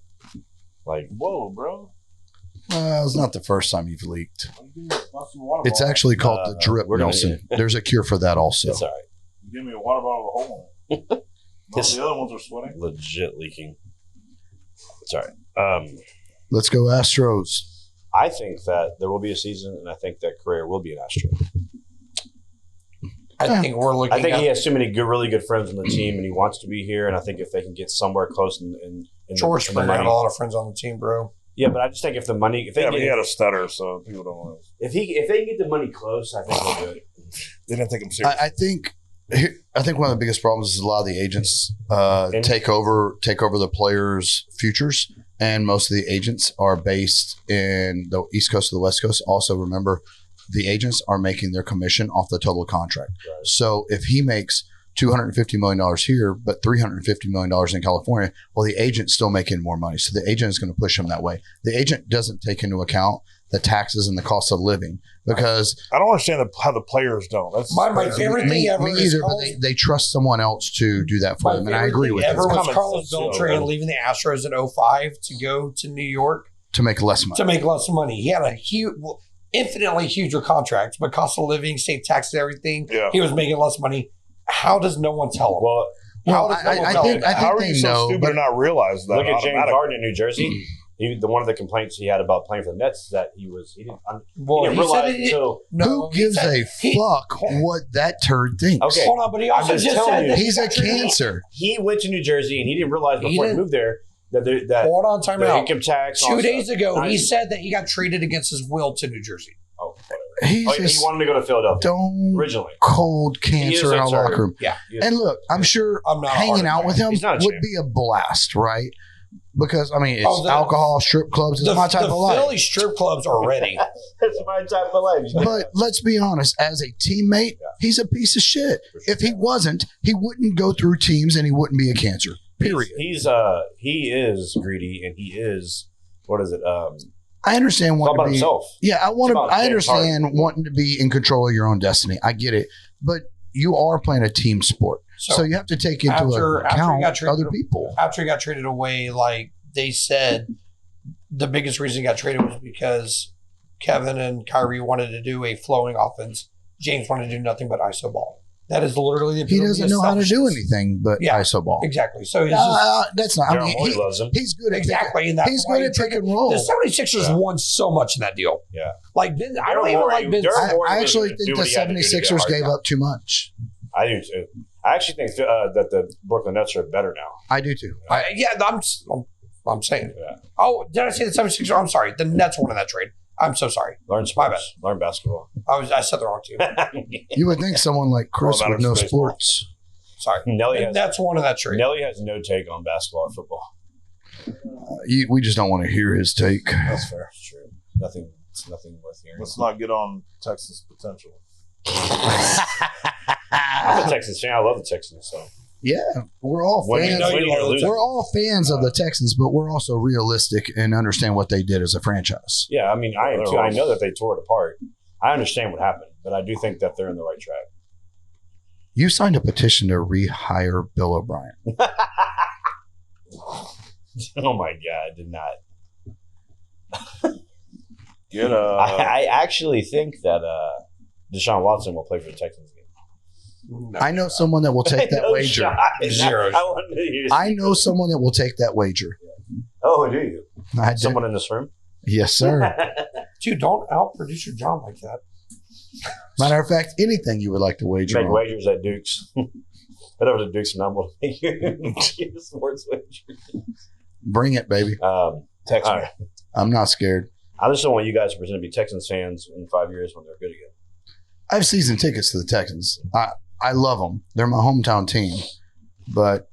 Like, Whoa, bro. It's not the first time you've leaked. Bust some water It's bottle. actually called the drip, we're gonna- Nelson. There's a cure for that also. it's all right. Give me a water bottle with a hole in it. All This- the other ones are sweating. Legit leaking. It's all right. Let's go Astros. I think that there will be a season, and I think that Correa will be an Astro. I think we're looking I think at he has too many really good friends on the team, and he wants to be here. And I think if they can get somewhere close in George the Springer had money, a lot of friends on the team, bro. yeah. But I just think if the money, if they Yeah, get, but he had a stutter, so people don't want to. if they get the money close, I think they'll do it. They didn't take him serious. I think one of the biggest problems is a lot of the agents take over the players' futures, and most of the agents are based in the East Coast or the West Coast. Also, remember, the agents are making their commission off the total contract. Right. So if he makes $250 million here, but $350 million in California, well, the agent's still making more money. So the agent is going to push him that way. The agent doesn't take into account the taxes and the cost of living because I don't understand how the players don't. That's My crazy. favorite thing ever me is either, but Carlos- they trust someone else to do that for My them. And I favorite agree thing with ever you. was Common Carlos sense, Beltran though. leaving the Astros in 05 to go to New York To make less money. to make less money. He had a infinitely huger contract, but cost of living, state taxes, everything. Yeah. He was making less money. How does no one tell him? Well, How does no one I tell think him that? How are they you so know, stupid but to not realize that? look at James automatically? Harden in New Jersey. One of the complaints he had about playing for the Nets is that he didn't Well, he didn't he said realize it- until who gives a fuck what that turd thinks? Okay. Hold on, but he also I'm just just telling said you. that He's a got treated- cancer. he went to New Jersey and he didn't realize He before he didn't- moved there that Hold on, time the out. income tax. and all 2 that days stuff. ago, I- he said that he got traded against his will to New Jersey. Oh, whatever. He's Oh, he just wanted to go to Philadelphia stone originally. cold cancer in a absurd. locker room. Yeah. He is- And look, I'm sure I'm not hanging hard out on with that. him He's not a would champ. be a blast, right? Because it's Oh, the- alcohol, strip clubs. It's my type the of life. Philly strip clubs are ready. That's my type of life. But let's be honest, as a teammate, he's a piece of shit. If he wasn't, he wouldn't go through teams and he wouldn't be a cancer. Period. He is greedy and he is what is it? I understand It's all wanting about to be. himself. Yeah, I want It's to. about I James understand Harden. wanting to be in control of your own destiny. I get it, but you are playing a team sport, so you have to take into after he account got traded- other people. After he got traded away, like they said, the biggest reason he got traded was because Kevin and Kyrie wanted to do a flowing offense. James wanted to do nothing but ISO ball. That is literally the He epitome doesn't of know how to do selfishness. anything but Yeah. ISO ball. Exactly. So it's just That's not. I Daryl mean, Morey loves him. he's good at exactly, and that's He's why good he at took pick it. and roll. The 76ers won so much in that deal. Yeah. Like Ben, I don't even like Ben. Daryl Morey I was actually gonna think do the what he had to do to get 76ers Harden gave out. up too much. I do too. I actually think that the Brooklyn Nets are better now. I do too. I'm saying. Yeah. Oh, did I say the 76ers? I'm sorry. The Nets won in that trade. I'm so sorry. Learn My bad. sports. Learn basketball. I said the wrong team. You would think someone like Kris Well, would know baseball. sports. Sorry. Nelly The has, Nets won in that trade. Nelly has no take on basketball or football. We just don't want to hear his take. That's fair. It's true. It's nothing worth hearing. Let's not get on Texas potential. I'm a Texans fan. I love the Texans. So Yeah, we're all When fans. know you winning or love the losing. We're all fans of the Texans, but we're also realistic and understand what they did as a franchise. yeah, I mean, I am too. I know that they tore it apart. I understand what happened, but I do think that they're in the right track. You signed a petition to rehire Bill O'Brien. Oh my God, I did not. I actually think that Deshaun Watson will play for the Texans again. No. I know someone that will take that No wager. shot. Zero. I know someone that will take that wager. Oh, do you? I do. Someone in this room? Yes, sir. Dude, don't out-produce your John like that. Matter of fact, anything you would like to wager Make on. wagers at Duke's. Head over to Duke's and I'm going to make you sports wagers. Bring it, baby. Text me. Right. I'm not scared. I just don't want you guys to pretend to be Texans fans in 5 years when they're good again. I have season tickets to the Texans. I love them. They're my hometown team, but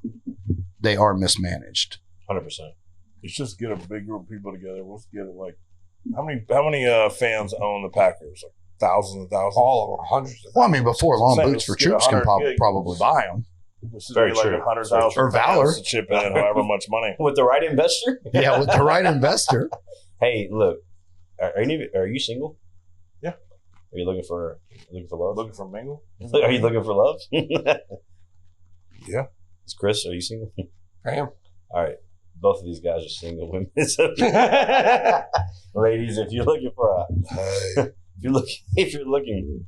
they are mismanaged. 100%. Let's just get a big group of people together. Let's get it like how many fans own the Packers? Like thousands and thousands. All over hundreds of Well, I mean, before long Same, boots for let's get troops can 100 probably buy them. Let's just Very get like true. 100,000 Or Valor. fans to chip in however much money. With the right investor? Yeah, with the right investor. Hey, look. Are you single? Yeah. Are you looking for love? Looking for mingle? Are you looking for love? Yeah. Is Kris, are you single? I am. All right. Both of these guys are single women. So, ladies, if you're looking for if you're looking,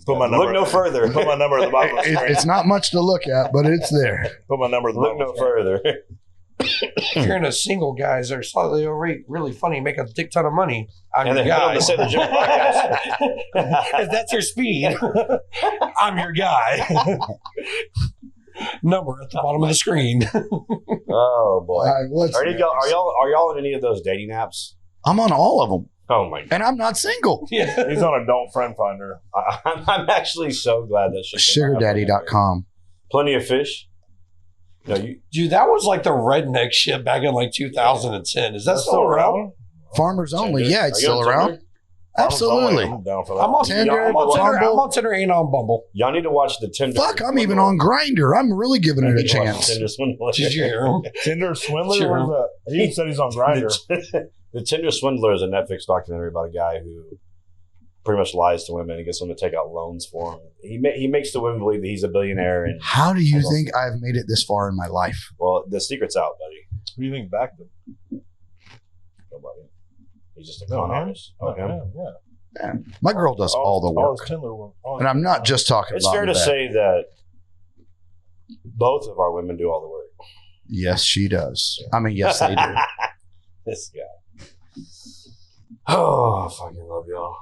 Put my number. look no further. Put my number at the bottom of the screen. It's not much to look at, but it's there. Put my number at the Look bottom. no further. If you're into single guys that are slightly overweight, really funny, make a dick ton of money. I'm And your then put on guy. the Sailor Jim podcast. If that's your speed, I'm your guy. Number at the bottom of the screen. Oh boy. What's Are next? y'all in any of those dating apps? I'm on all of them, Oh my god. and I'm not single. Yeah. He's on Adult Friend Finder. I'm actually so glad that shit came out. SugarDaddy.com. Plenty of fish. No, you Dude, that was like the redneck shit back in like 2010. Is that still around? Farmers only. Tinder? Yeah, it's Are you still on around. Tinder? Absolutely. I'm down for that. I'm on Tinder, I'm on Tinder. Bumble. I'm on Tinder and on Bumble. Y'all need to watch the Tinder. Fuck, I'm even on Grindr. I'm really giving it a chance. Tinder Swindler. Did you hear him? Tinder Swindler? Sure. Where's that? He said he's on Grindr. The Tinder Swindler is a Netflix documentary about a guy who pretty much lies to women and gets them to take out loans for him. He makes the women believe that he's a billionaire. And How do you think I've made it this far in my life? well, the secret's out, buddy. Who do you think backed him? Nobody. He's just a con artist. Oh, him? Yeah. Yeah. My girl does all the work. his Tinder work. And I'm not just talking It's about fair to that. say that both of our women do all the work. Yes, she does. I mean, yes, they do. This guy. Oh, I fucking love y'all.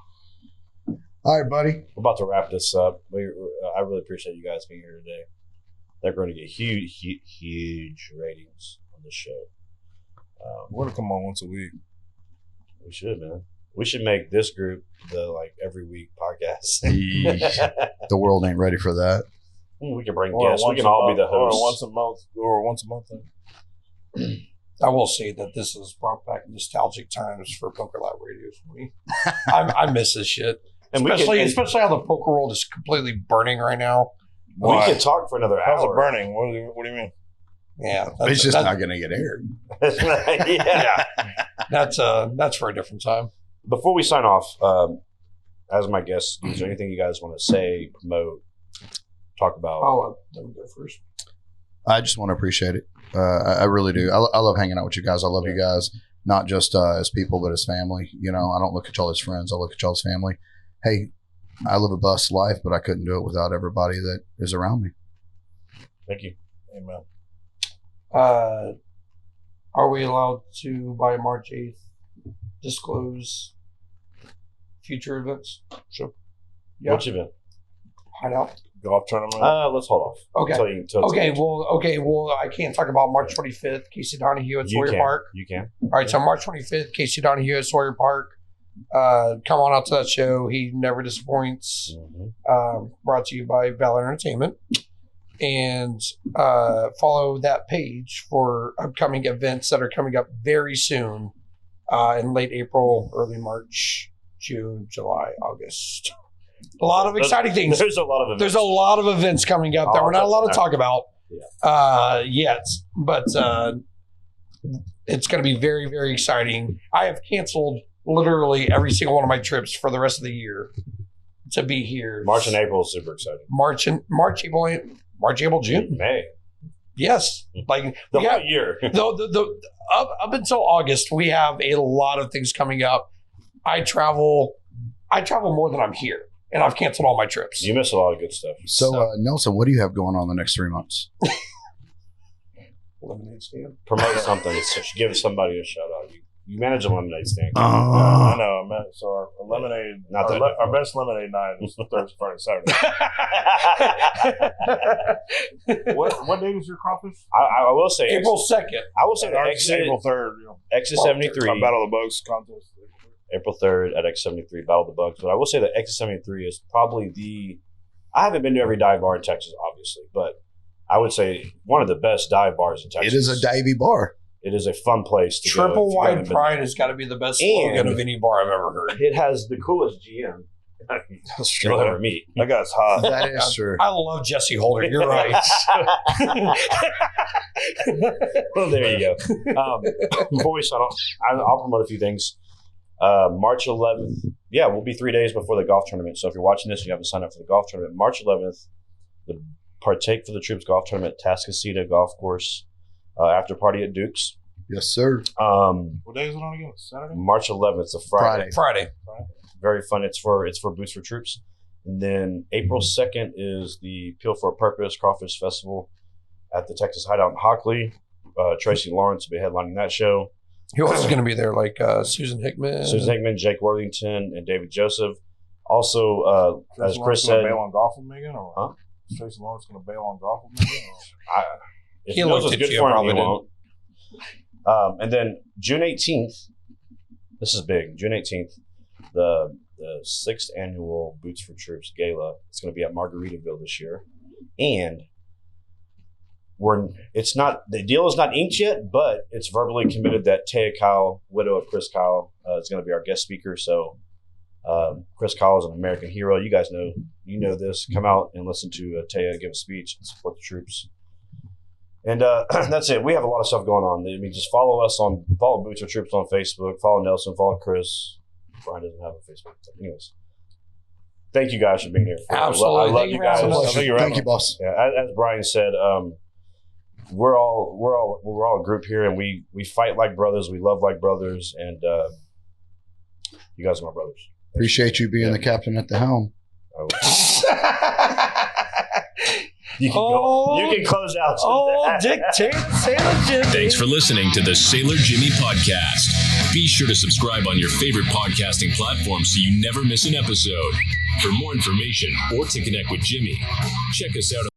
All right, buddy. We're about to wrap this up. I really appreciate you guys being here today. They're going to get huge ratings on this show. We're going to come on once a week. We should, man. We should make this group the every week podcast. The world ain't ready for that. We can bring Or guests. We once can a all be month, the hosts. Or once a month. I will say that this has brought back nostalgic times for Poker Live Radio for me. I miss this shit. And Especially how the poker world is completely burning right now. we could talk for another How's it hour. burning? What do you mean? Yeah, It's just not going to get aired. Yeah. That's for a different time. Before we sign off, as my guest, is there anything you guys want to say, promote, talk about? I'll let them go first. I just want to appreciate it. I really do. I love hanging out with you guys. I love you guys, not just as people, but as family. You know, I don't look at y'all as friends. I look at y'all as family. Hey, I live a bust life, but I couldn't do it without everybody that is around me. Thank you. Amen. Are we allowed to, by March 8th, disclose future events? Sure. Yeah. Which event? Hideout. Golf tournament. Let's hold off. Okay. Till Okay. Well, I can't talk about March 25th, Casey Donahue at you Sawyer can. Park. You can. All right, so March 25th, Casey Donahue at Sawyer Park. Come on out to that show. He never disappoints. Mm-hmm. Brought to you by Valor Entertainment. And follow that page for upcoming events that are coming up very soon in late April, early March, June, July, August. A lot of exciting things. There's a lot of events. There's a lot of events coming up that we're not allowed to talk about yet, but it's going to be very, very exciting. I have canceled literally every single one of my trips for the rest of the year to be here. March and April is super exciting. March, April, June. May. Yes, like The we whole have, year. up until August, we have a lot of things coming up. I travel more than I'm here, and I've canceled all my trips. You miss a lot of good stuff. So, Nelson, what do you have going on the next 3 months? Lemonade stand. Promote something. Give somebody a shout out. You manage a lemonade stand. I know, man. So our lemonade, Not that our best lemonade night is Thursday, Friday, Saturday. What date is your crawfish? I will say April 2nd. I will say the Ours is exit April 3rd. Exit 73. Our Battle of the Bugs contest. April 3rd at Exit 73, Battle of the Bugs. But I will say that Exit 73 is probably I haven't been to every dive bar in Texas, obviously, but I would say one of the best dive bars in Texas. It is a divey bar. It is a fun place to go. Triple if you Wide haven't been. Pride has got to be the best slogan of any bar I've ever heard. It has the coolest GM you'll ever meet. That guy's hot. That is true. I love Jesse Holder. You're right. Well, there you go. Before we sign off, I'll promote a few things. March 11th. Yeah, we'll be 3 days before the golf tournament. So if you're watching this and you haven't signed up for the golf tournament, March 11th, the Partake for the Troops golf tournament at Tascasita Golf Course. After party at Duke's. Yes, sir. What day is it on again? Saturday? March 11th. It's a Friday. Friday. Very fun. It's for Boots for Troops. And then April 2nd is the Peel for a Purpose Crawfish Festival at the Texas Hideout in Hockley. Tracy Lawrence will be headlining that show. Who else is going to be there? Like Susan Hickman? Susan Hickman, Jake Worthington, and David Joseph. Also, as Chris said, bail on golf with Megan, or huh? Is Tracy Lawrence going to bail on golf with Megan? If He he knows looked what's at good you, for him, probably he won't. And then June 18th, this is big. June 18th, the 6th annual Boots for Troops Gala. It's going to be at Margaritaville this year, and the deal is not inked yet, but it's verbally committed that Taya Kyle, widow of Chris Kyle, is going to be our guest speaker. So Chris Kyle is an American hero. You guys know this. Come out and listen to Taya give a speech and support the troops. And that's it. We have a lot of stuff going on. I mean, just follow Boots for Troops on Facebook. Follow Nelson. Follow Chris. Brian doesn't have a Facebook. Anyways, thank you guys for being here. Absolutely. I love you guys. Thank you, boss. Yeah, as Brian said, we're all a group here, and we fight like brothers. We love like brothers, and you guys are my brothers. Appreciate you being the captain at the helm. You can close out. Dictate Sailor Jimmy. Thanks for listening to the Sailor Jimmy podcast. Be sure to subscribe on your favorite podcasting platform so you never miss an episode. For more information or to connect with Jimmy, check us out